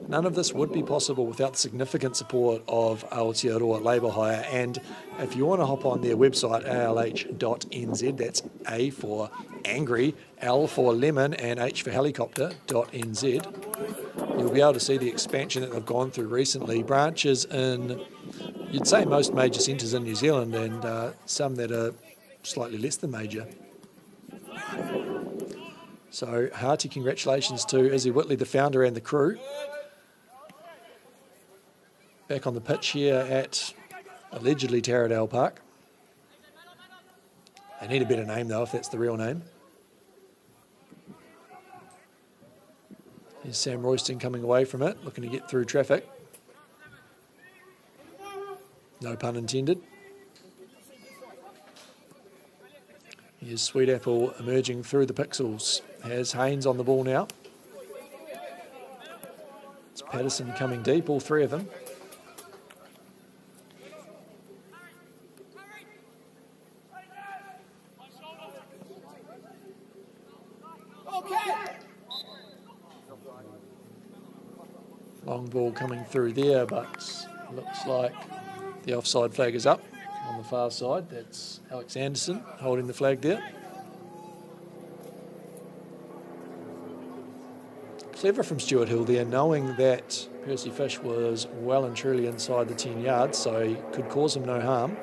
None of this would be possible without the significant support of Aotearoa Labour Hire. And if you want to hop on their website, alh.nz, that's A for angry, L for lemon, and H for helicopter.nz, you'll be able to see the expansion that they've gone through recently. Branches in, you'd say, most major centres in New Zealand, and some that are slightly less than major. So hearty congratulations to Izzy Whitley, the founder, and the crew. Back on the pitch here at allegedly Taradale Park. They need a better name though, if that's the real name. Here's Sam Royston coming away from it, looking to get through traffic. No pun intended. Here's Sweet Apple emerging through the pixels. Has Haynes on the ball now. It's Patterson coming deep, all three of them. Long ball coming through there, but looks like the offside flag is up on the far side. That's Alex Anderson holding the flag there. Clever from Stuart Hill there, knowing that Percy Fish was well and truly inside the 10 yards, so he could cause him no harm.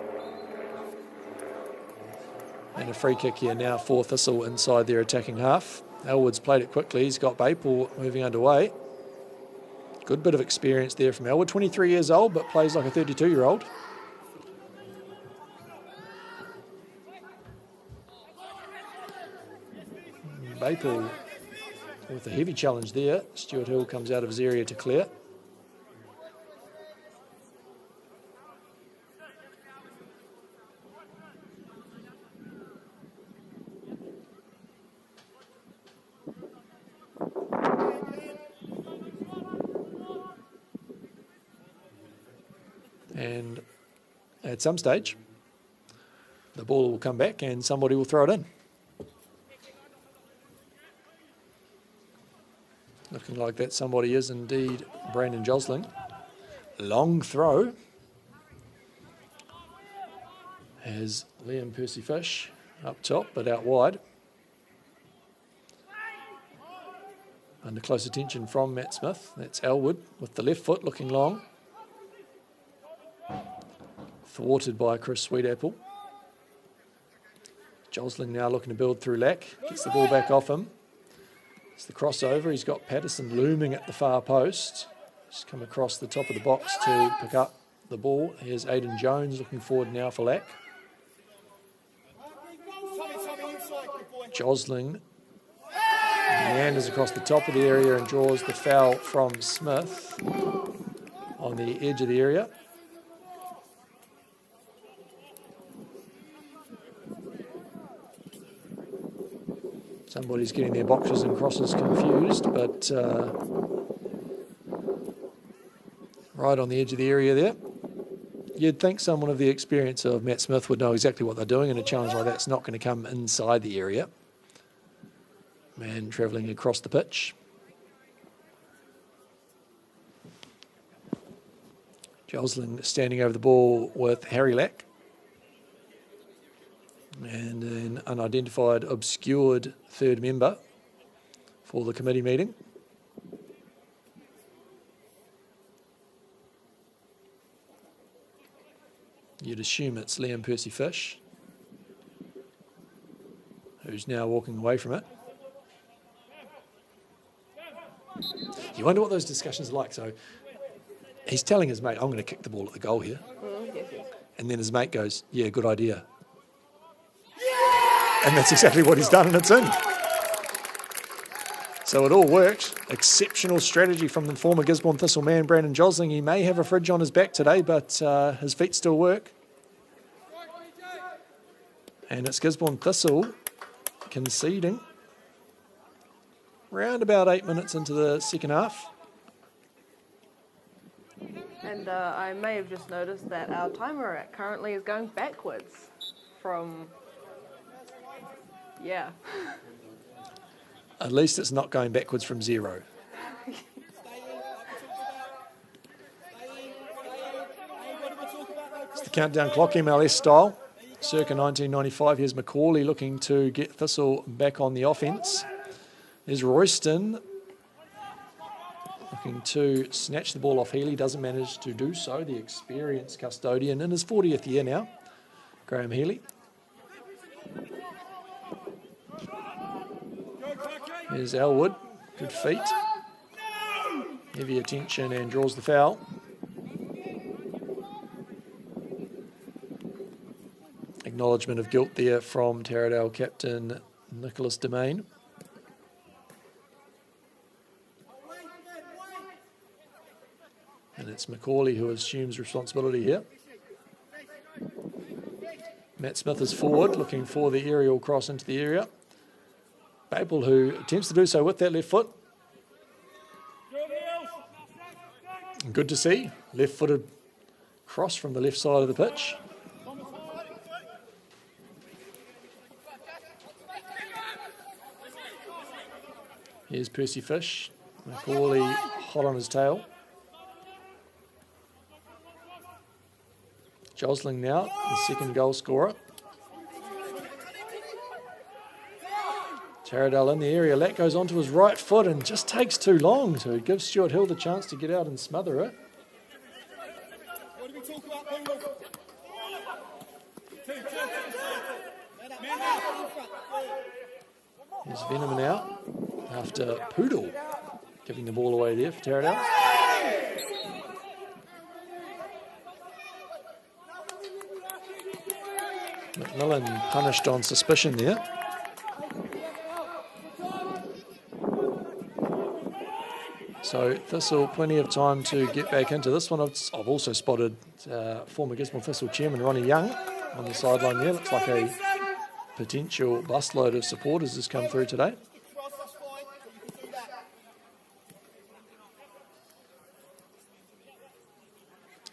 And a free kick here now for Thistle inside their attacking half. Elwood's played it quickly. He's got Baple moving underway. Good bit of experience there from Elwood. 23 years old, but plays like a 32-year-old. Baple with a heavy challenge there. Stuart Hill comes out of his area to clear. And at some stage, the ball will come back and somebody will throw it in. Looking like that somebody is indeed Brandon Josling. Long throw. Has Liam Percy Fish up top, but out wide. Under close attention from Matt Smith. That's Elwood with the left foot looking long. Thwarted by Chris Sweetapple. Josling now looking to build through Lack. Gets the ball back off him. It's the crossover. He's got Patterson looming at the far post. Just come across the top of the box to pick up the ball. Here's Aidan Jones looking forward now for Lack. Josling meanders across the top of the area and draws the foul from Smith on the edge of the area. Somebody's getting their boxes and crosses confused, but right on the edge of the area there. You'd think someone of the experience of Matt Smith would know exactly what they're doing, and a challenge like that's not going to come inside the area. Man travelling across the pitch. Josling standing over the ball with Harry Lack. And an unidentified, obscured third member for the committee meeting. You'd assume it's Liam Percy Fish, who's now walking away from it. You wonder what those discussions are like. So he's telling his mate, I'm going to kick the ball at the goal here. And then his mate goes, yeah, good idea. And that's exactly what he's done, and it's in. So it all worked. Exceptional strategy from the former Gisborne Thistle man, Brandon Josling. He may have a fridge on his back today, but his feet still work. And it's Gisborne Thistle conceding round about 8 minutes into the second half. And I may have just noticed that our timer currently is going backwards from... Yeah. At least it's not going backwards from 0. It's the countdown clock, MLS style, circa 1995. Here's Macaulay looking to get Thistle back on the offence. There's Royston looking to snatch the ball off Healy. Doesn't manage to do so. The experienced custodian in his 40th year now, Graham Healy. Here's Elwood, good feet, heavy attention and draws the foul. Acknowledgement of guilt there from Taradale captain Nicholas Domain. And it's Macaulay who assumes responsibility here. Matt Smith is forward, looking for the aerial cross into the area. Baple, who attempts to do so with that left foot. Good to see. Left-footed cross from the left side of the pitch. Here's Percy Fish. Macaulay hot on his tail. Josling now, the second goal scorer. Taradale in the area. That goes onto his right foot and just takes too long. So he gives Stuart Hill the chance to get out and smother it. Here's Venom now after Poodle giving the ball away there for Taradale. McMillan punished on suspicion there. So Thistle, plenty of time to get back into this one. I've also spotted former Gisborne Thistle chairman Ronnie Young on the sideline there. Looks like a potential busload of supporters has come through today.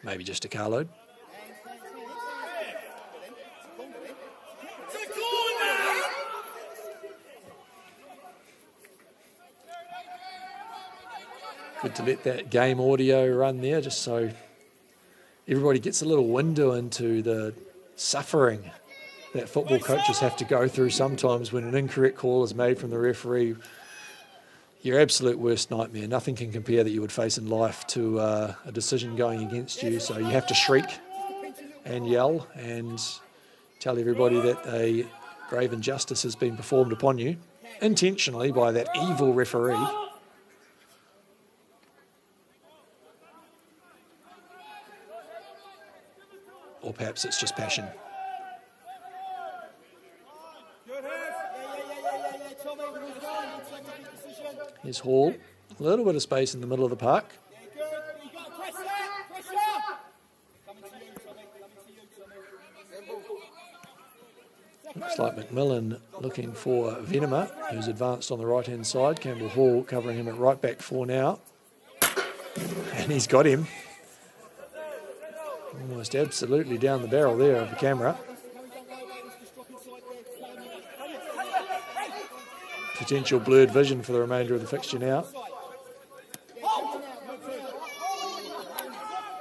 Maybe just a carload. Good to let that game audio run there just so everybody gets a little window into the suffering that football coaches have to go through sometimes when an incorrect call is made from the referee. Your absolute worst nightmare. Nothing can compare that you would face in life to a decision going against you. So you have to shriek and yell and tell everybody that a grave injustice has been performed upon you intentionally by that evil referee. Or perhaps it's just passion. Here's Hall. A little bit of space in the middle of the park. Looks like McMillan looking for Venema, who's advanced on the right-hand side. Campbell Hall covering him at right back for now. And he's got him. Almost absolutely down the barrel there of the camera. Potential blurred vision for the remainder of the fixture now.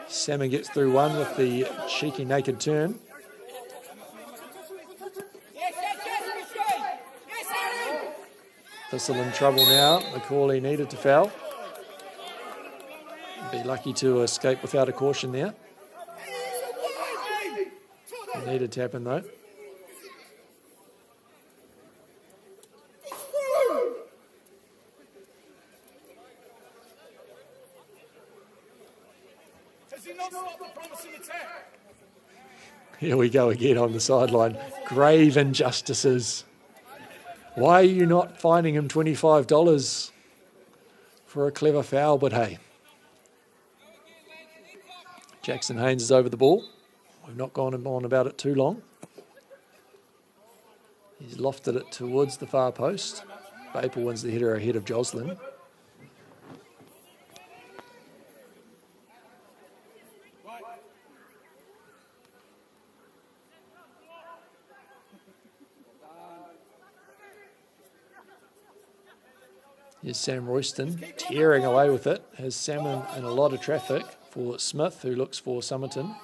Salmon gets through one with the cheeky naked turn. Thistle in trouble now. Macaulay needed to foul. Be lucky to escape without a caution there. Needed to happen though. Here we go again on the sideline. Grave injustices. Why are you not fining him $25 for a clever foul? But hey, Jackson Haynes is over the ball. We've not gone on about it too long. He's lofted it towards the far post. Baple wins the header ahead of Joslin. Here's Sam Royston tearing away with it. Has Salmon in a lot of traffic for Smith, who looks for Somerton.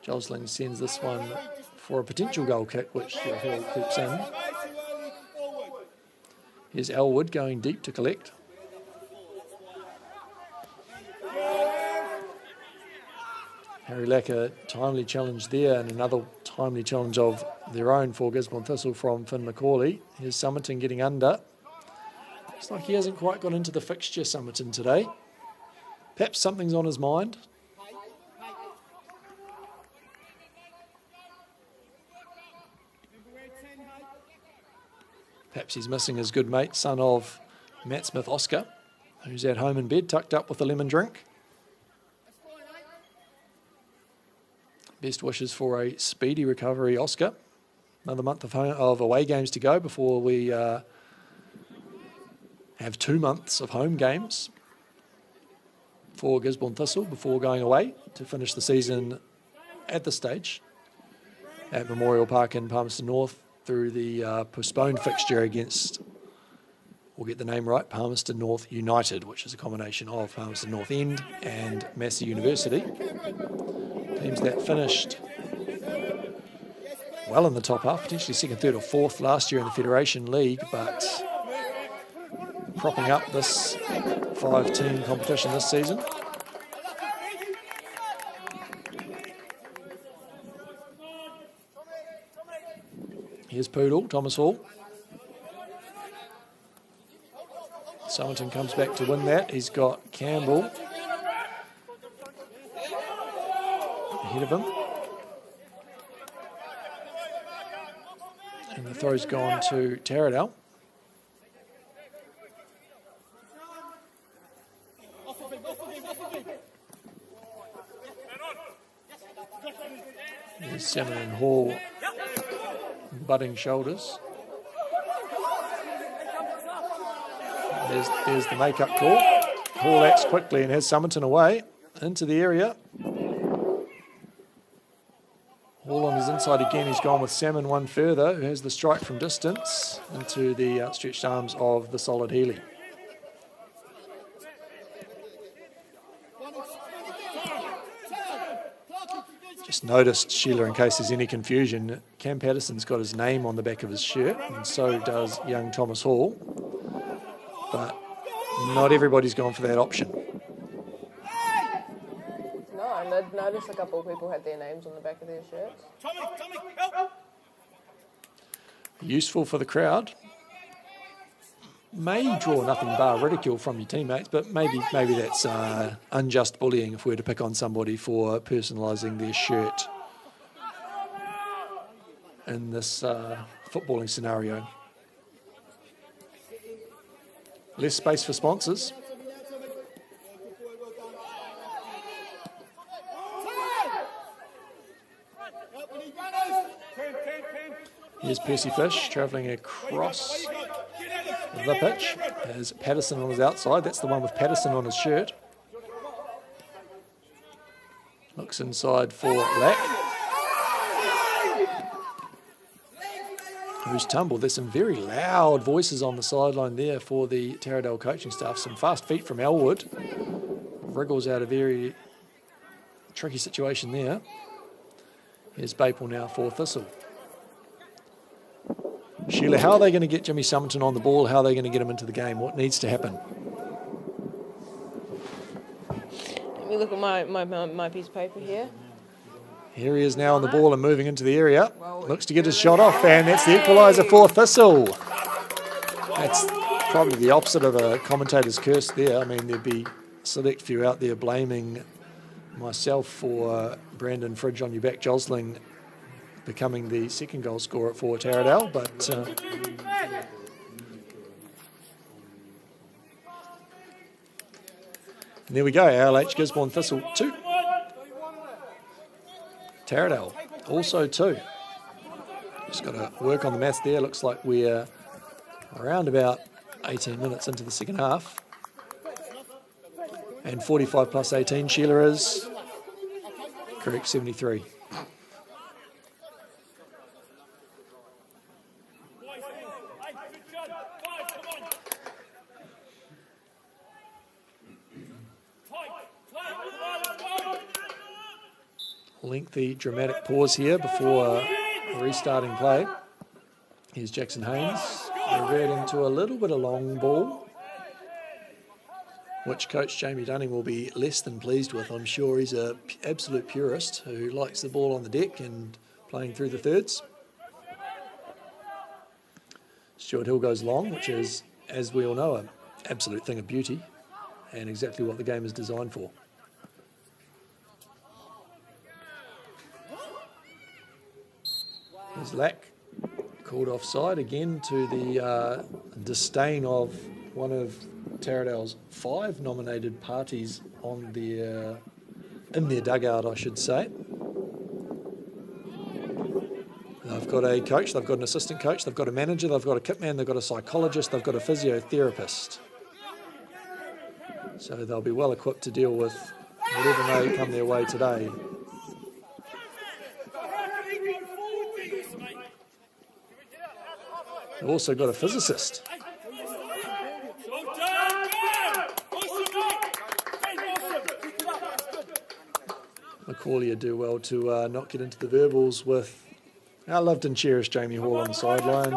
Josling sends this one for a potential goal kick, which Hill keeps in. Here's Elwood going deep to collect. Harry Lacker, timely challenge there, and another timely challenge of their own for Gisborne Thistle from Finn Macaulay. Here's Somerton getting under. Looks like he hasn't quite got into the fixture, Somerton, today. Perhaps something's on his mind. Perhaps he's missing his good mate, son of Matt Smith, Oscar, who's at home in bed, tucked up with a lemon drink. Best wishes for a speedy recovery, Oscar. Another month of away games to go before we have 2 months of home games for Gisborne Thistle before going away to finish the season at the stage at Memorial Park in Palmerston North through the postponed fixture against we'll get the name right, Palmerston North United, which is a combination of Palmerston North End and Massey University. Teams that finished well in the top half, potentially second, third or fourth last year in the Federation League, but propping up this 5-team competition this season. Here's Poodle, Thomas Hall. Somerton comes back to win that. He's got Campbell ahead of him. And the throw's gone to Taradale. There's Salmon and Hall butting shoulders. There's the make-up call. Hall acts quickly and has Somerton away into the area. Hall on his inside again. He's gone with Salmon one further, who has the strike from distance into the outstretched arms of the solid Healy. Just noticed, Sheila, in case there's any confusion, Cam Patterson's got his name on the back of his shirt, and so does young Thomas Hall. But not everybody's gone for that option. No, I did notice a couple of people had their names on the back of their shirts. Useful for the crowd. May draw nothing bar ridicule from your teammates, but maybe that's unjust bullying if we were to pick on somebody for personalising their shirt in this footballing scenario. Less space for sponsors. Here's Percy Fish travelling across the pitch. Has Patterson on his outside. That's the one with Patterson on his shirt. Looks inside for Lack, who's tumbled. There's some very loud voices on the sideline there for the Taradale coaching staff. Some fast feet from Elwood. Wriggles out a very tricky situation there. Here's Baple now for Thistle. Sheila, how are they going to get Jimmy Somerton on the ball? How are they going to get him into the game? What needs to happen? Let me look at my piece of paper here. Here he is now on the ball and moving into the area. Looks to get his shot off, and that's the equaliser for Thistle. That's probably the opposite of a commentator's curse there. I mean, there'd be a select few out there blaming myself for Brandon Fridge on your back jostling becoming the second goal scorer for Taradale, but there we go. ALH Gisborne Thistle 2. Taradale also 2. Just got to work on the maths there. Looks like we're around about 18 minutes into the second half. And 45 plus 18, Sheila is correct, 73. Lengthy dramatic pause here before restarting play. Here's Jackson Haynes reverting to a little bit of long ball, which coach Jamie Dunning will be less than pleased with. I'm sure he's an absolute purist who likes the ball on the deck and playing through the thirds. Stuart Hill goes long, which is, as we all know, an absolute thing of beauty and exactly what the game is designed for. There's Lack, called offside again to the disdain of one of Taradale's 5 nominated parties on their in their dugout, I should say. They've got a coach, they've got an assistant coach, they've got a manager, they've got a kit man, they've got a psychologist, they've got a physiotherapist. So they'll be well equipped to deal with whatever may come their way today. They've also got a physicist. Corley do well to not get into the verbals with our loved and cherished Jamie Hall on the sideline.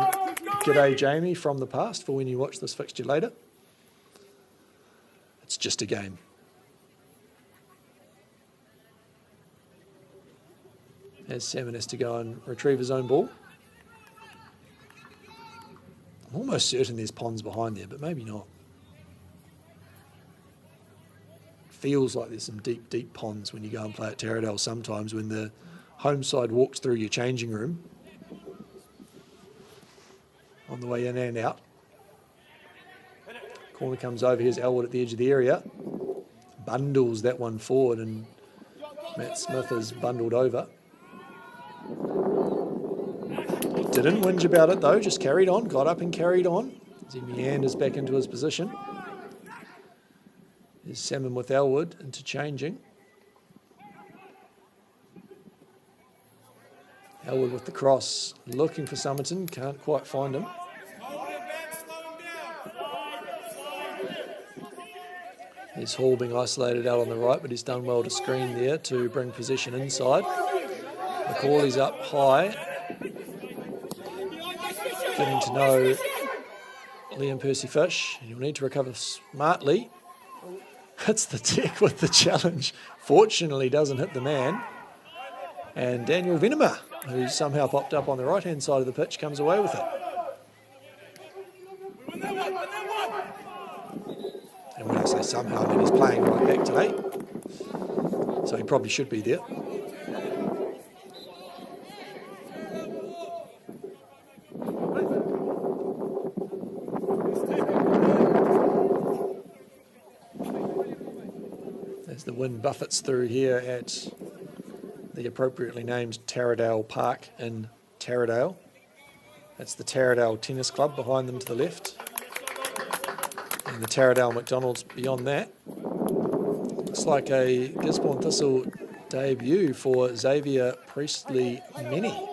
G'day, Jamie, from the past for when you watch this fixture later. It's just a game. As Salmon has to go and retrieve his own ball. I'm almost certain there's ponds behind there, but maybe not. Feels like there's some deep, deep ponds when you go and play at Taradale sometimes when the home side walks through your changing room on the way in and out. Corner comes over, here's Elwood at the edge of the area. Bundles that one forward and Matt Smith is bundled over. Didn't whinge about it though, just carried on, got up and carried on. As he meanders back into his position. There's Salmon with Elwood interchanging. Elwood with the cross, looking for Summerton, can't quite find him. There's Hall being isolated out on the right, but he's done well to screen there to bring possession inside. McCauley's up high. Getting to know Liam Percy-Fish. He'll need to recover smartly. Hits the deck with the challenge. Fortunately doesn't hit the man. And Daniel Venema, who's somehow popped up on the right-hand side of the pitch, comes away with it. And when I say somehow, I mean he's playing right back today. So he probably should be there. As the wind buffets through here at the appropriately named Taradale Park in Taradale. That's the Taradale Tennis Club behind them to the left. And the Taradale McDonald's beyond that. Looks like a Gisborne Thistle debut for Xavier Priestley-Mini.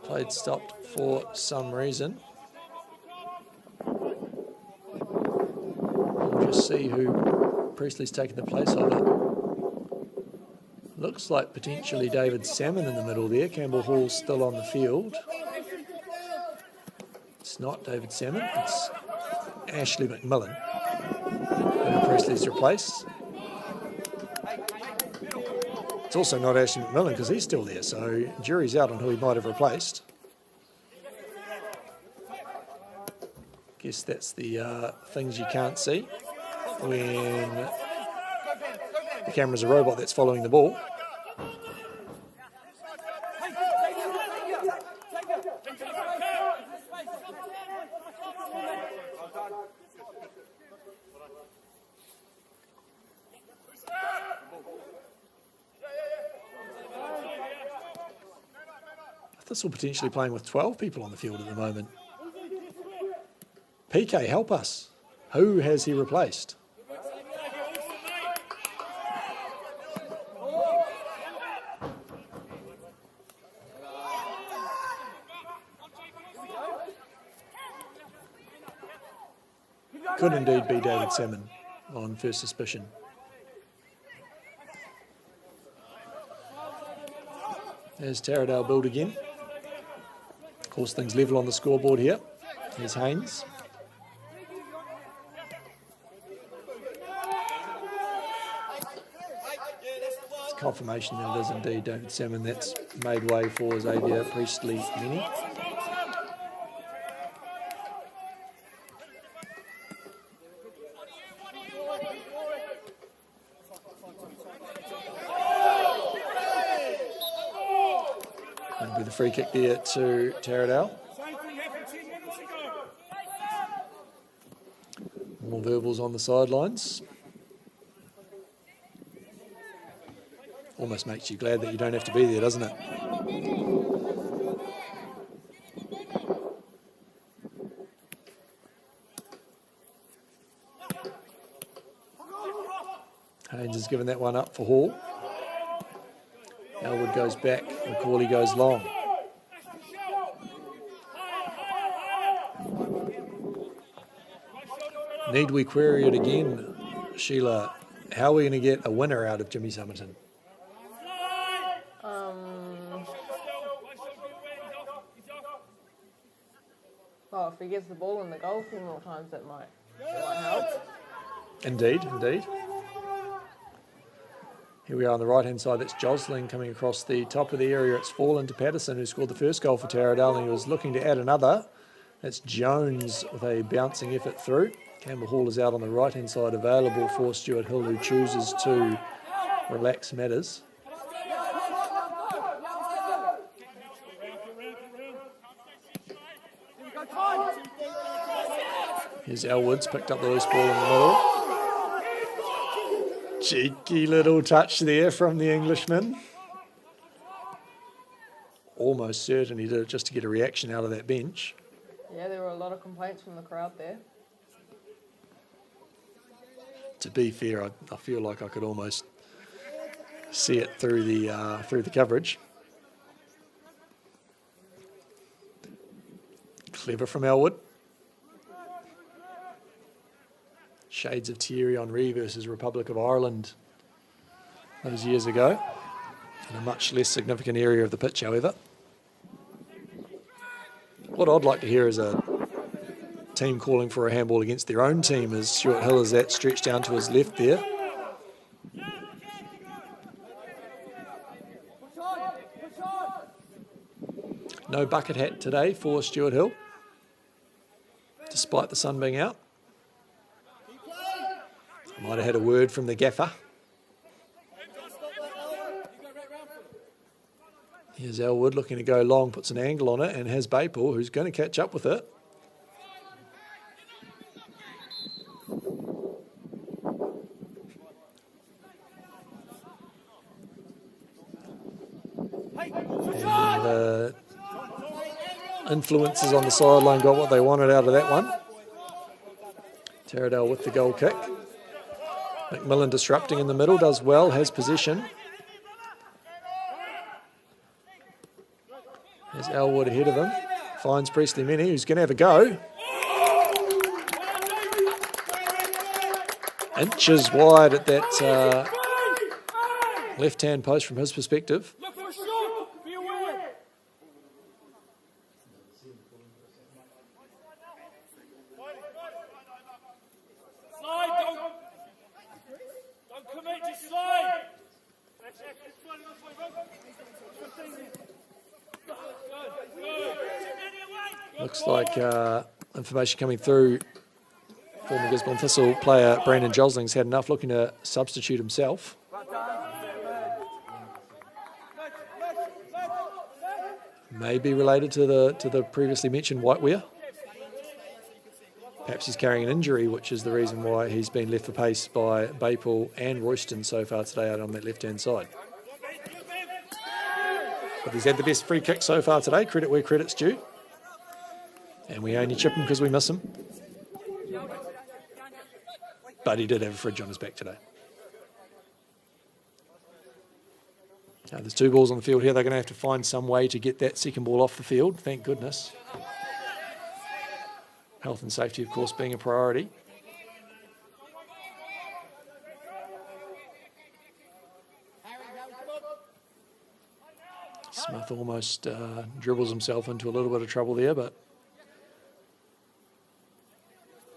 Played stopped for some reason. We'll just see who Priestley's taken the place of it. Looks like potentially David Salmon in the middle there. Campbell Hall's still on the field. It's not David Salmon, it's Ashley McMillan, who Priestley's replaced. It's also not Ashley McMillan because he's still there, so jury's out on who he might have replaced. Guess that's the things you can't see when the camera's a robot that's following the ball. Thistle potentially playing with 12 people on the field at the moment. PK, help us. Who has he replaced? Could indeed be David Salmon on first suspicion. There's Taradale build again. Of course, things level on the scoreboard here. Here's Haynes. It's confirmation that it is indeed David Salmon that's made way for Xavier Priestley-Mini. With a free kick there to Taradale. More verbals on the sidelines. Almost makes you glad that you don't have to be there, doesn't it? Haynes has given that one up for Hall. Elwood goes back, McCauley goes long. Need we query it again, Sheila? How are we going to get a winner out of Jimmy Summerton? Well, if he gets the ball in the goal a few more times, that might help. Indeed. Here we are on the right-hand side. That's Josling coming across the top of the area. It's fallen to Patterson, who scored the first goal for Taradale, and he was looking to add another. That's Jones with a bouncing effort through. Campbell Hall is out on the right-hand side, available for Stuart Hill, who chooses to relax matters. Here's Elwoods, picked up the loose ball in the middle. Cheeky little touch there from the Englishman. Almost certain he did it just to get a reaction out of that bench. Yeah, there were a lot of complaints from the crowd there. To be fair, I feel like I could almost see it through the coverage. Clever from Elwood. Shades of Thierry Henry versus Republic of Ireland those years ago, in a much less significant area of the pitch, however. What I'd like to hear is a team calling for a handball against their own team, as Stuart Hill is that stretched down to his left there. No bucket hat today for Stuart Hill, despite the sun being out. Might have had a word from the gaffer. Here's Elwood looking to go long, puts an angle on it, and has Baypool, who's going to catch up with it. And the influencers on the sideline got what they wanted out of that one. Taradale with the goal kick. McMillan disrupting in the middle, does well, has possession. There's Elwood ahead of him. Finds Presley Mini, who's going to have a go. Inches wide at that left-hand post from his perspective. Looks like information coming through. Former Gisborne Thistle player Brandon Josling's had enough, looking to substitute himself. Maybe related to the previously mentioned whitewear. Perhaps he's carrying an injury, which is the reason why he's been left for pace by Baypool and Royston so far today out on that left-hand side. But he's had the best free kick so far today. Credit where credit's due. And we only chip him because we miss him. But he did have a fridge on his back today. Now, there's two balls on the field here. They're going to have to find some way to get that second ball off the field. Thank goodness. Health and safety, of course, being a priority. Smith almost dribbles himself into a little bit of trouble there, but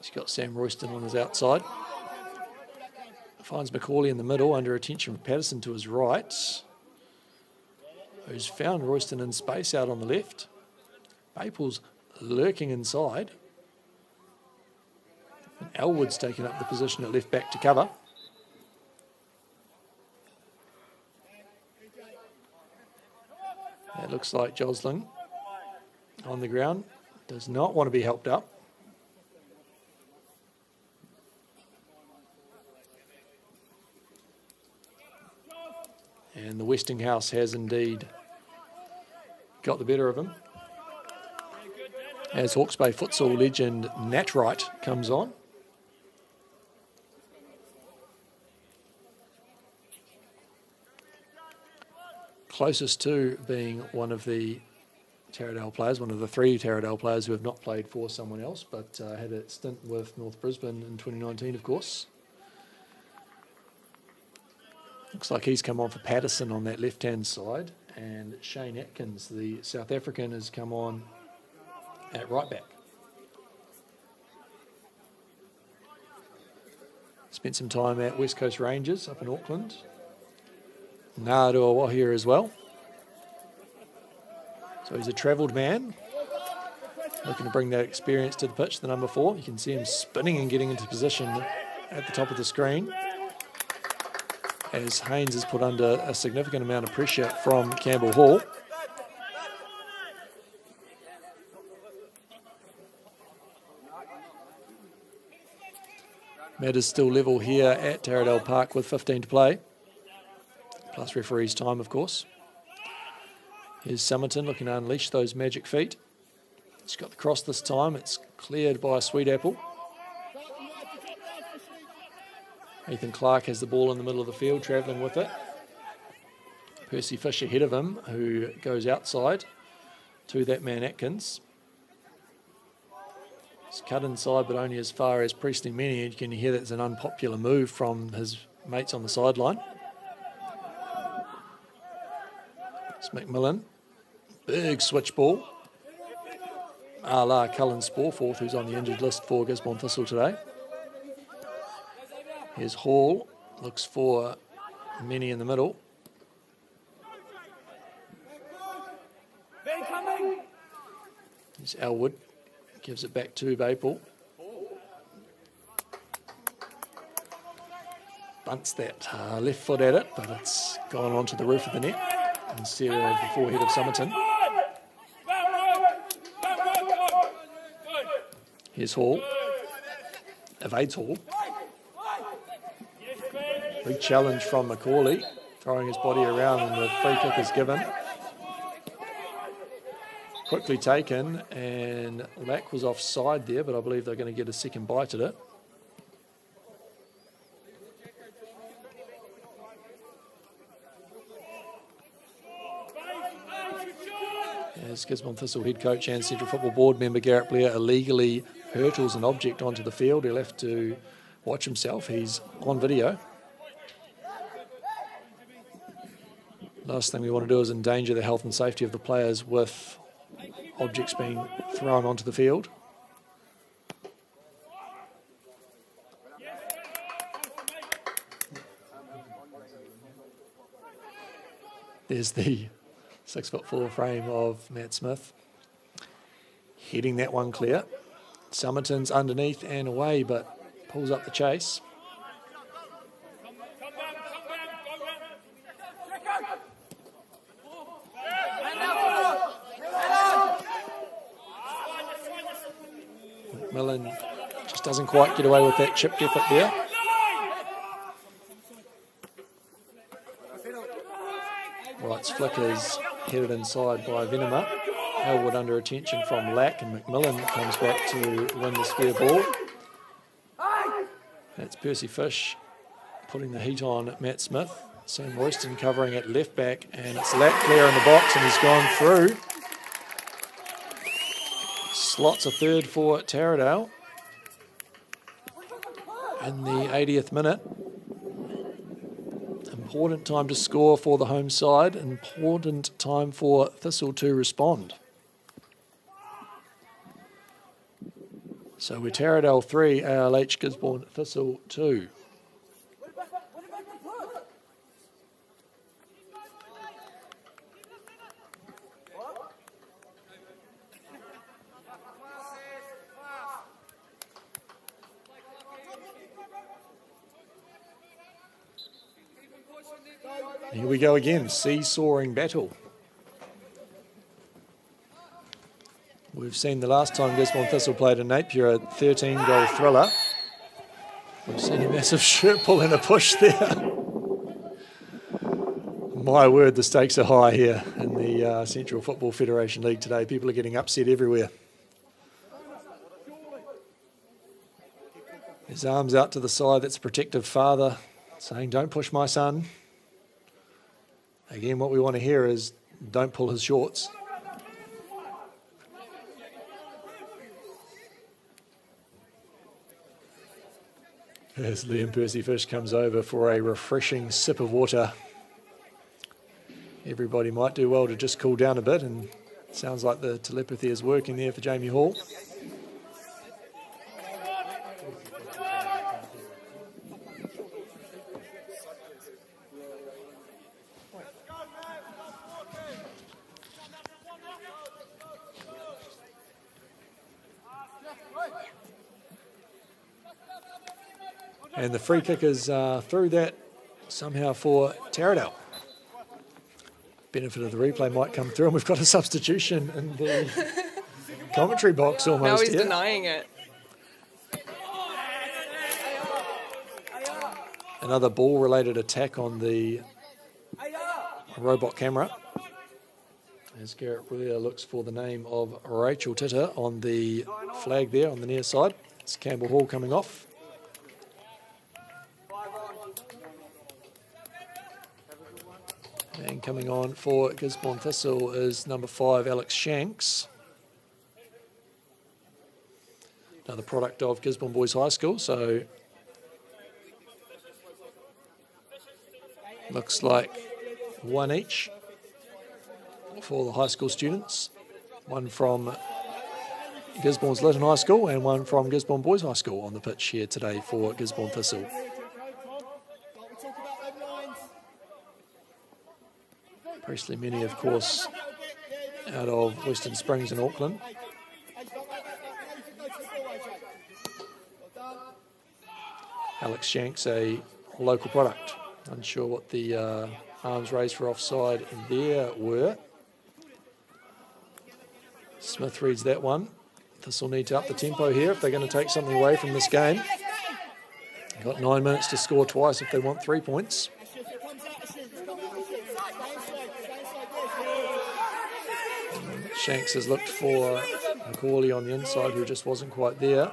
he's got Sam Royston on his outside. Finds McCauley in the middle, under attention from Patterson to his right, who's found Royston in space out on the left. Baypool's lurking inside. And Elwood's taking up the position at left back to cover. It looks like Josling on the ground does not want to be helped up. And the Westinghouse has indeed got the better of him, as Hawke's Bay futsal legend Nat Wright comes on. Closest to being one of the Taradale players, one of the 3 Taradale players who have not played for someone else, but had a stint with North Brisbane in 2019, of course. Looks like he's come on for Patterson on that left-hand side, and Shane Atkins, the South African, has come on at right back. Spent some time at West Coast Rangers up in Auckland. Ngāruawa here as well. So he's a travelled man, looking to bring that experience to the pitch, the number 4. You can see him spinning and getting into position at the top of the screen, as Haynes is put under a significant amount of pressure from Campbell Hall. Matters still level here at Taradale Park with 15 to play, plus referee's time, of course. Here's Summerton looking to unleash those magic feet. He's got the cross this time. It's cleared by Sweet Apple. Ethan Clark has the ball in the middle of the field, travelling with it. Percy Fish ahead of him, who goes outside to that man Atkins. It's cut inside, but only as far as Priestley Many. You can hear that's an unpopular move from his mates on the sideline. It's McMillan. Big switch ball. A la Cullen Sporforth, who's on the injured list for Gisborne Thistle today. Here's Hall. Looks for Many in the middle. Here's Elwood. Gives it back to Baple. Bunts that left foot at it, but it's gone onto the roof of the net instead of the forehead of Summerton. Here's Hall. Evades Hall. Big challenge from Macaulay, throwing his body around, and the free kick is given. Quickly taken, and Lack was offside there, but I believe they're going to get a second bite at it. As Gisborne Thistle head coach and Central Football Board member Garrett Blair illegally hurtles an object onto the field, he'll have to watch himself. He's on video. Last thing we want to do is endanger the health and safety of the players with objects being thrown onto the field. There's the 6'4" frame of Matt Smith. Heading that one clear. Summerton's underneath and away, but pulls up the chase. McMillan just doesn't quite get away with that chipped effort there. Wright's flick is headed inside by Venema. Elwood under attention from Lack, and McMillan comes back to win the spare ball. That's Percy Fish putting the heat on Matt Smith. Sam Royston covering at left back, and it's Lack clear in the box, and he's gone through. Slots a third for Taradale in the 80th minute. Important time to score for the home side. Important time for Thistle to respond. So we're Taradale 3, ALH Gisborne Thistle 2. Here we go again, seesawing battle. We've seen the last time Gisborne Thistle played in Napier a 13-goal thriller. We've seen a massive shirt pull and a push there. My word, the stakes are high here in the Central Football Federation League today. People are getting upset everywhere. His arms out to the side, that's a protective father saying, "Don't push my son." Again, what we want to hear is, "Don't pull his shorts." As Liam Percy-Fish comes over for a refreshing sip of water. Everybody might do well to just cool down a bit, and sounds like the telepathy is working there for Jamie Hall. And the free kick is through that somehow for Taradale. Benefit of the replay might come through, and we've got a substitution in the commentary box almost. Now he's here. denying it. Another ball-related attack on the robot camera. As Garrett Rulia looks for the name of Rachel Titter on the flag there on the near side. It's Campbell Hall coming off. And coming on for Gisborne Thistle is number 5, Alex Shanks. Another product of Gisborne Boys High School, so looks like one each for the high school students. One from Gisborne's Lytton High School and one from Gisborne Boys High School on the pitch here today for Gisborne Thistle. Priestley Mini, of course, out of Western Springs in Auckland. Alex Shanks, a local product. Unsure what the arms raised for offside there were. Smith reads that one. This will need to up the tempo here if they're going to take something away from this game. They've got 9 minutes to score twice if they want 3 points. Shanks has looked for Macaulay on the inside, who just wasn't quite there.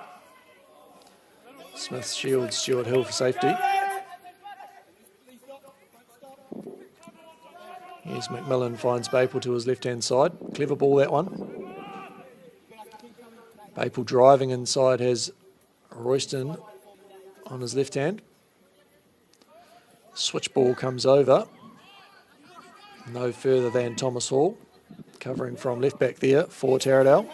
Smith shields Stuart Hill for safety. Here's McMillan, finds Baple to his left-hand side. Clever ball, that one. Baple driving inside has Royston on his left hand. Switch ball comes over. No further than Thomas Hall. Covering from left back there for Taradale.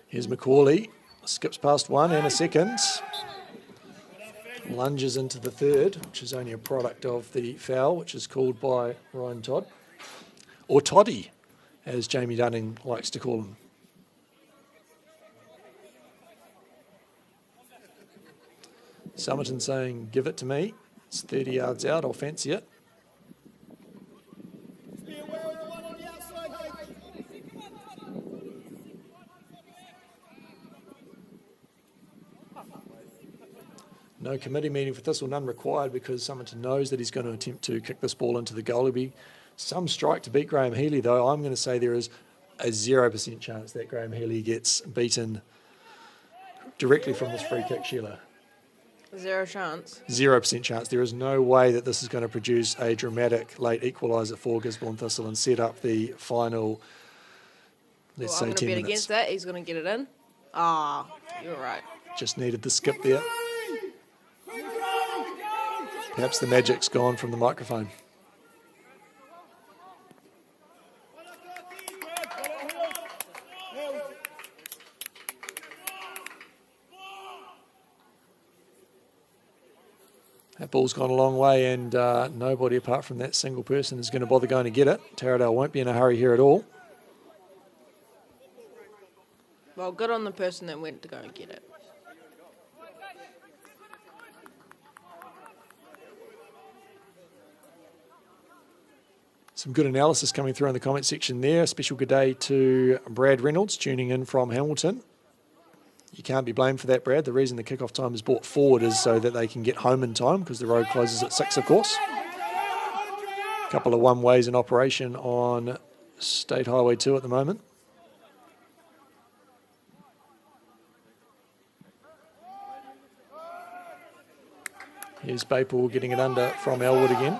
Here's Macaulay. Skips past one and a second. Lunges into the third, which is only a product of the foul, which is called by Ryan Todd. Or Toddy, as Jamie Dunning likes to call him. Somerton saying, give it to me. It's 30 yards out, I'll fancy it. No committee meeting for Thistle, none required, because Somerton knows that he's going to attempt to kick this ball into the goal. There'll be some strike to beat Graham Healy, though. I'm going to say there is a 0% chance that Graham Healy gets beaten directly from this free kick, Sheila. 0 chance. 0% chance. There is no way that this is going to produce a dramatic late equaliser for Gisborne Thistle and set up the final, let's say, 10 minutes. I'm going to bet against that. He's going to get it in. Ah, you're right. Just needed the skip there. Perhaps the magic's gone from the microphone. That ball's gone a long way, and nobody apart from that single person is going to bother going to get it. Taradale won't be in a hurry here at all. Well, good on the person that went to go and get it. Some good analysis coming through in the comment section there. A special good day to Brad Reynolds tuning in from Hamilton. You can't be blamed for that, Brad. The reason the kickoff time is brought forward is so that they can get home in time, because the road closes at 6, of course. A couple of one-ways in operation on State Highway 2 at the moment. Here's Baple getting it under from Elwood again.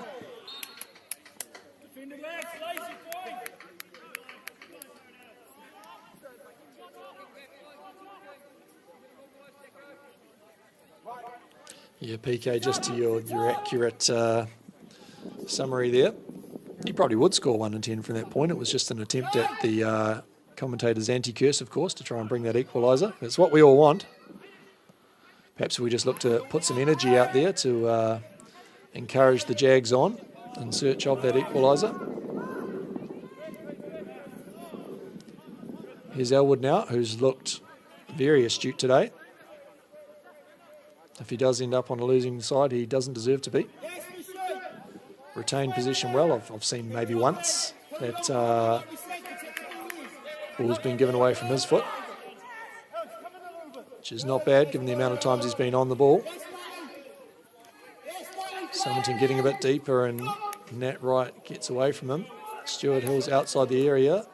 Yeah, PK, just to your accurate summary there. He probably would score 1 and 10 from that point. It was just an attempt at the commentator's anti-curse, of course, to try and bring that equaliser. It's what we all want. Perhaps we just look to put some energy out there to encourage the Jags on in search of that equaliser. Here's Elwood now, who's looked very astute today. If he does end up on a losing side, he doesn't deserve to be. Retained possession well. I've seen maybe once that ball's been given away from his foot, which is not bad given the amount of times he's been on the ball. Summerton getting a bit deeper and Nat Wright gets away from him. Stuart Hill's outside the area.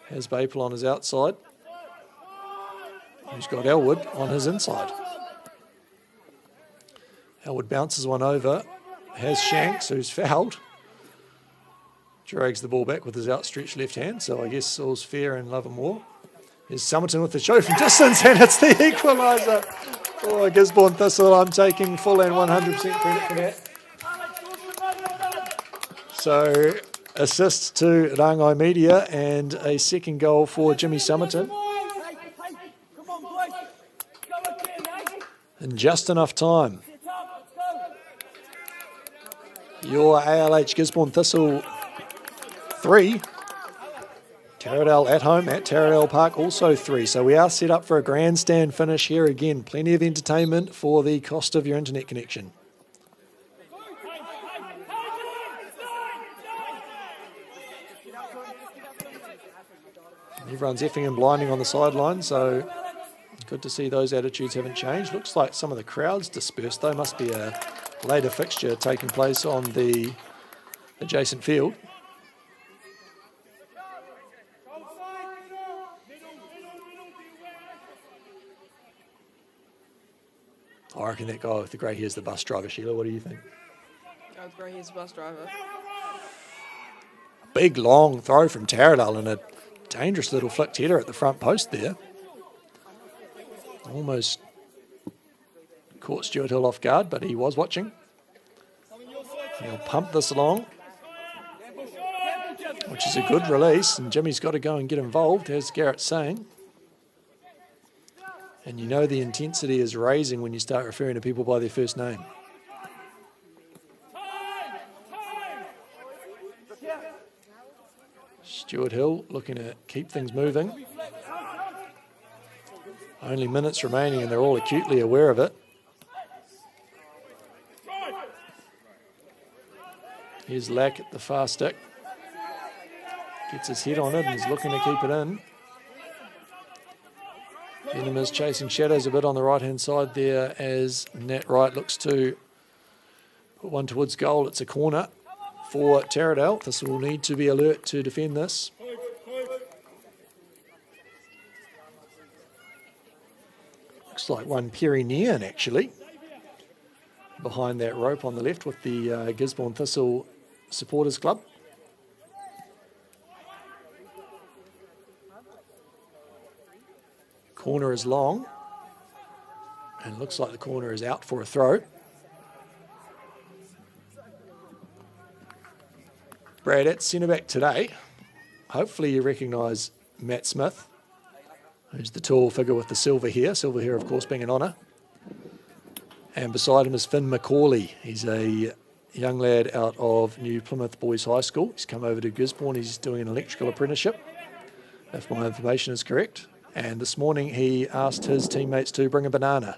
Has Baple on his outside. He's got Elwood on his inside. Elwood bounces one over. Has Shanks, who's fouled. Drags the ball back with his outstretched left hand, so I guess all's fair in love and war. Here's Summerton with the show from distance, and it's the equaliser. Oh, Gisborne Thistle, I'm taking full and 100% credit for that. So, assist to Rangai Media and a second goal for Jimmy Summerton. In just enough time. Your ALH Gisborne Thistle 3. Taradale at home at Taradale Park also 3. So we are set up for a grandstand finish here again. Plenty of entertainment for the cost of your internet connection. Everyone's effing and blinding on the sideline, so good to see those attitudes haven't changed. Looks like some of the crowd's dispersed though. Must be a later fixture taking place on the adjacent field. I reckon that guy with the grey hair is the bus driver. Sheila, what do you think? Oh, the grey hair's the bus driver. Big long throw from Taradale and a dangerous little flicked header at the front post there. Almost caught Stuart Hill off guard, but he was watching. He'll pump this along, which is a good release, and Jimmy's got to go and get involved, as Garrett's saying. And you know the intensity is raising when you start referring to people by their first name. Stuart Hill looking to keep things moving. Only minutes remaining and they're all acutely aware of it. Here's Lack at the far stick. Gets his head on it and he's looking to keep it in. Benham is chasing shadows a bit on the right-hand side there as Nat Wright looks to put one towards goal. It's a corner for Taradale. This will need to be alert to defend this. Looks like one Perry Nean actually behind that rope on the left with the Gisborne Thistle Supporters Club. Corner is long and looks like the corner is out for a throw. Brad, at centre back today, hopefully you recognise Matt Smith, who's the tall figure with the silver hair of course being an honour. And beside him is Finn McCauley. He's a young lad out of New Plymouth Boys High School. He's come over to Gisborne. He's doing an electrical apprenticeship, if my information is correct. And this morning he asked his teammates to bring a banana.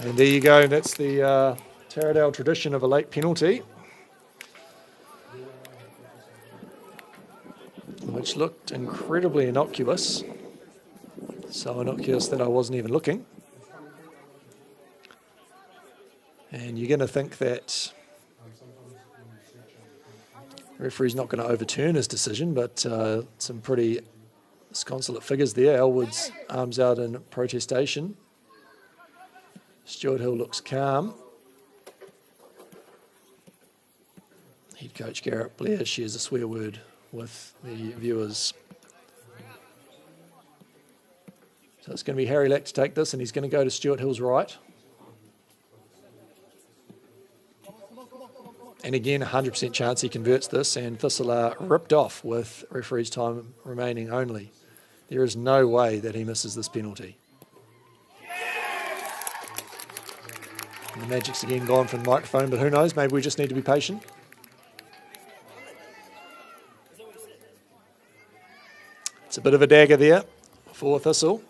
And there you go. That's the Taradale tradition of a late penalty, which looked incredibly innocuous. So innocuous that I wasn't even looking. And you're going to think that the referee's not going to overturn his decision, but some pretty disconsolate figures there. Elwood's arms out in protestation. Stuart Hill looks calm. Head coach Garrett Blair shares a swear word with the viewers. So it's going to be Harry Lack to take this, and he's going to go to Stuart Hill's right. And again, 100% chance he converts this, and Thistle are ripped off with referee's time remaining only. There is no way that he misses this penalty. And the magic's again gone from the microphone, but who knows, maybe we just need to be patient. It's a bit of a dagger there for Thistle.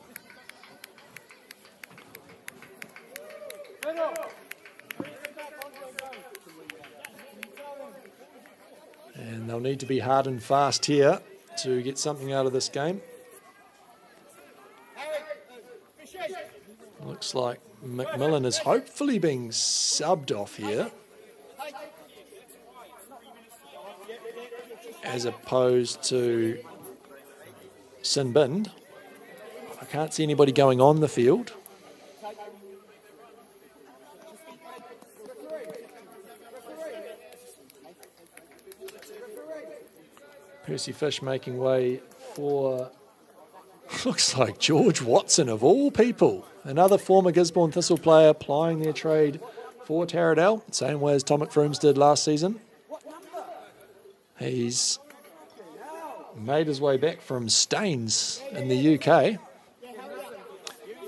And they'll need to be hard and fast here to get something out of this game. Looks like McMillan is hopefully being subbed off here, as opposed to Sinbind. I can't see anybody going on the field. Percy Fish making way for, looks like George Watson of all people. Another former Gisborne Thistle player plying their trade for Taradale, same way as Tom McFrooms did last season. He's made his way back from Staines in the UK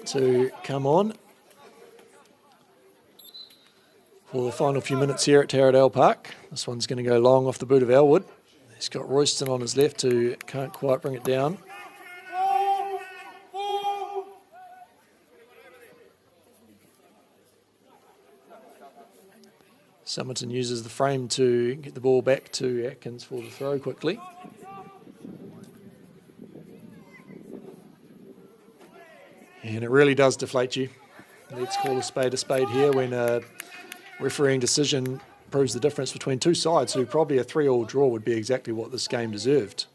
to come on for the final few minutes here at Taradale Park. This one's going to go long off the boot of Elwood. He's got Royston on his left who can't quite bring it down. Summerton uses the frame to get the ball back to Atkins for the throw quickly. And it really does deflate you. Let's call a spade here when a refereeing decision proves the difference between two sides who probably a 3-3 draw would be exactly what this game deserved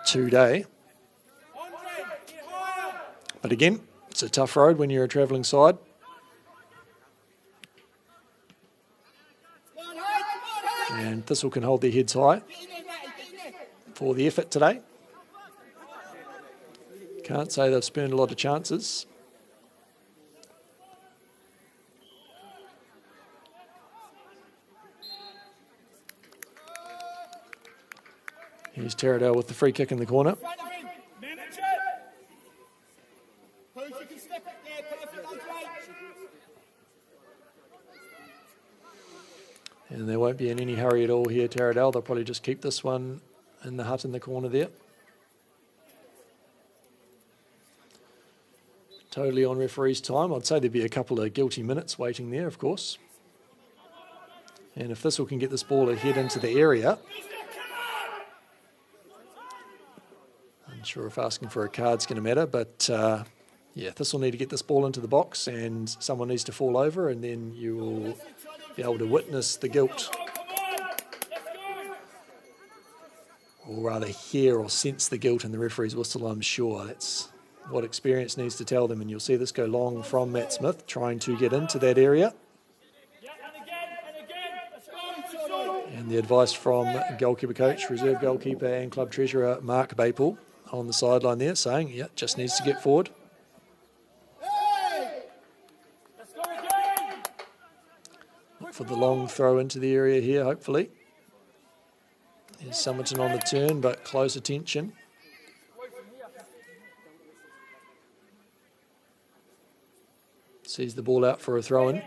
today. But again, it's a tough road when you're a travelling side. And Thistle can hold their heads high for the effort today. Can't say they've spurned a lot of chances. Here's Taradale with the free kick in the corner. And there won't be in any hurry at all here, Taradale. They'll probably just keep this one in the hut in the corner there. Totally on referee's time. I'd say there'd be a couple of guilty minutes waiting there, of course. And if Thistle can get this ball ahead into the area, I'm sure if asking for a card's going to matter, but yeah, Thistle need to get this ball into the box and someone needs to fall over, and then you will be able to witness the guilt, or rather hear or sense the guilt in the referee's whistle, I'm sure. That's what experience needs to tell them, and you'll see this go long from Matt Smith trying to get into that area. And the advice from goalkeeper coach, reserve goalkeeper and club treasurer Mark Baple on the sideline there, saying, yeah, just needs to get forward. Look for the long throw into the area here, hopefully. There's Summerton on the turn, but close attention. Sees the ball out for a throw-in.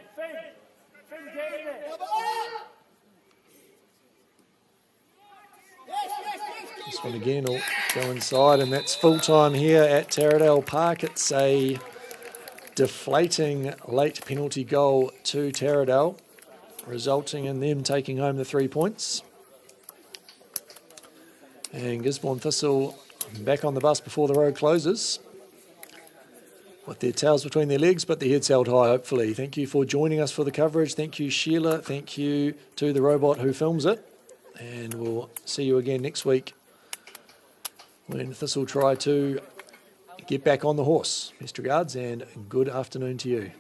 This one again will go inside, and that's full time here at Taradale Park. It's a deflating late penalty goal to Taradale, resulting in them taking home the 3 points. And Gisborne Thistle back on the bus before the road closes, with their tails between their legs, but their heads held high, hopefully. Thank you for joining us for the coverage. Thank you, Sheila. Thank you to the robot who films it. And we'll see you again next week when Thistle try to get back on the horse. Best regards and good afternoon to you.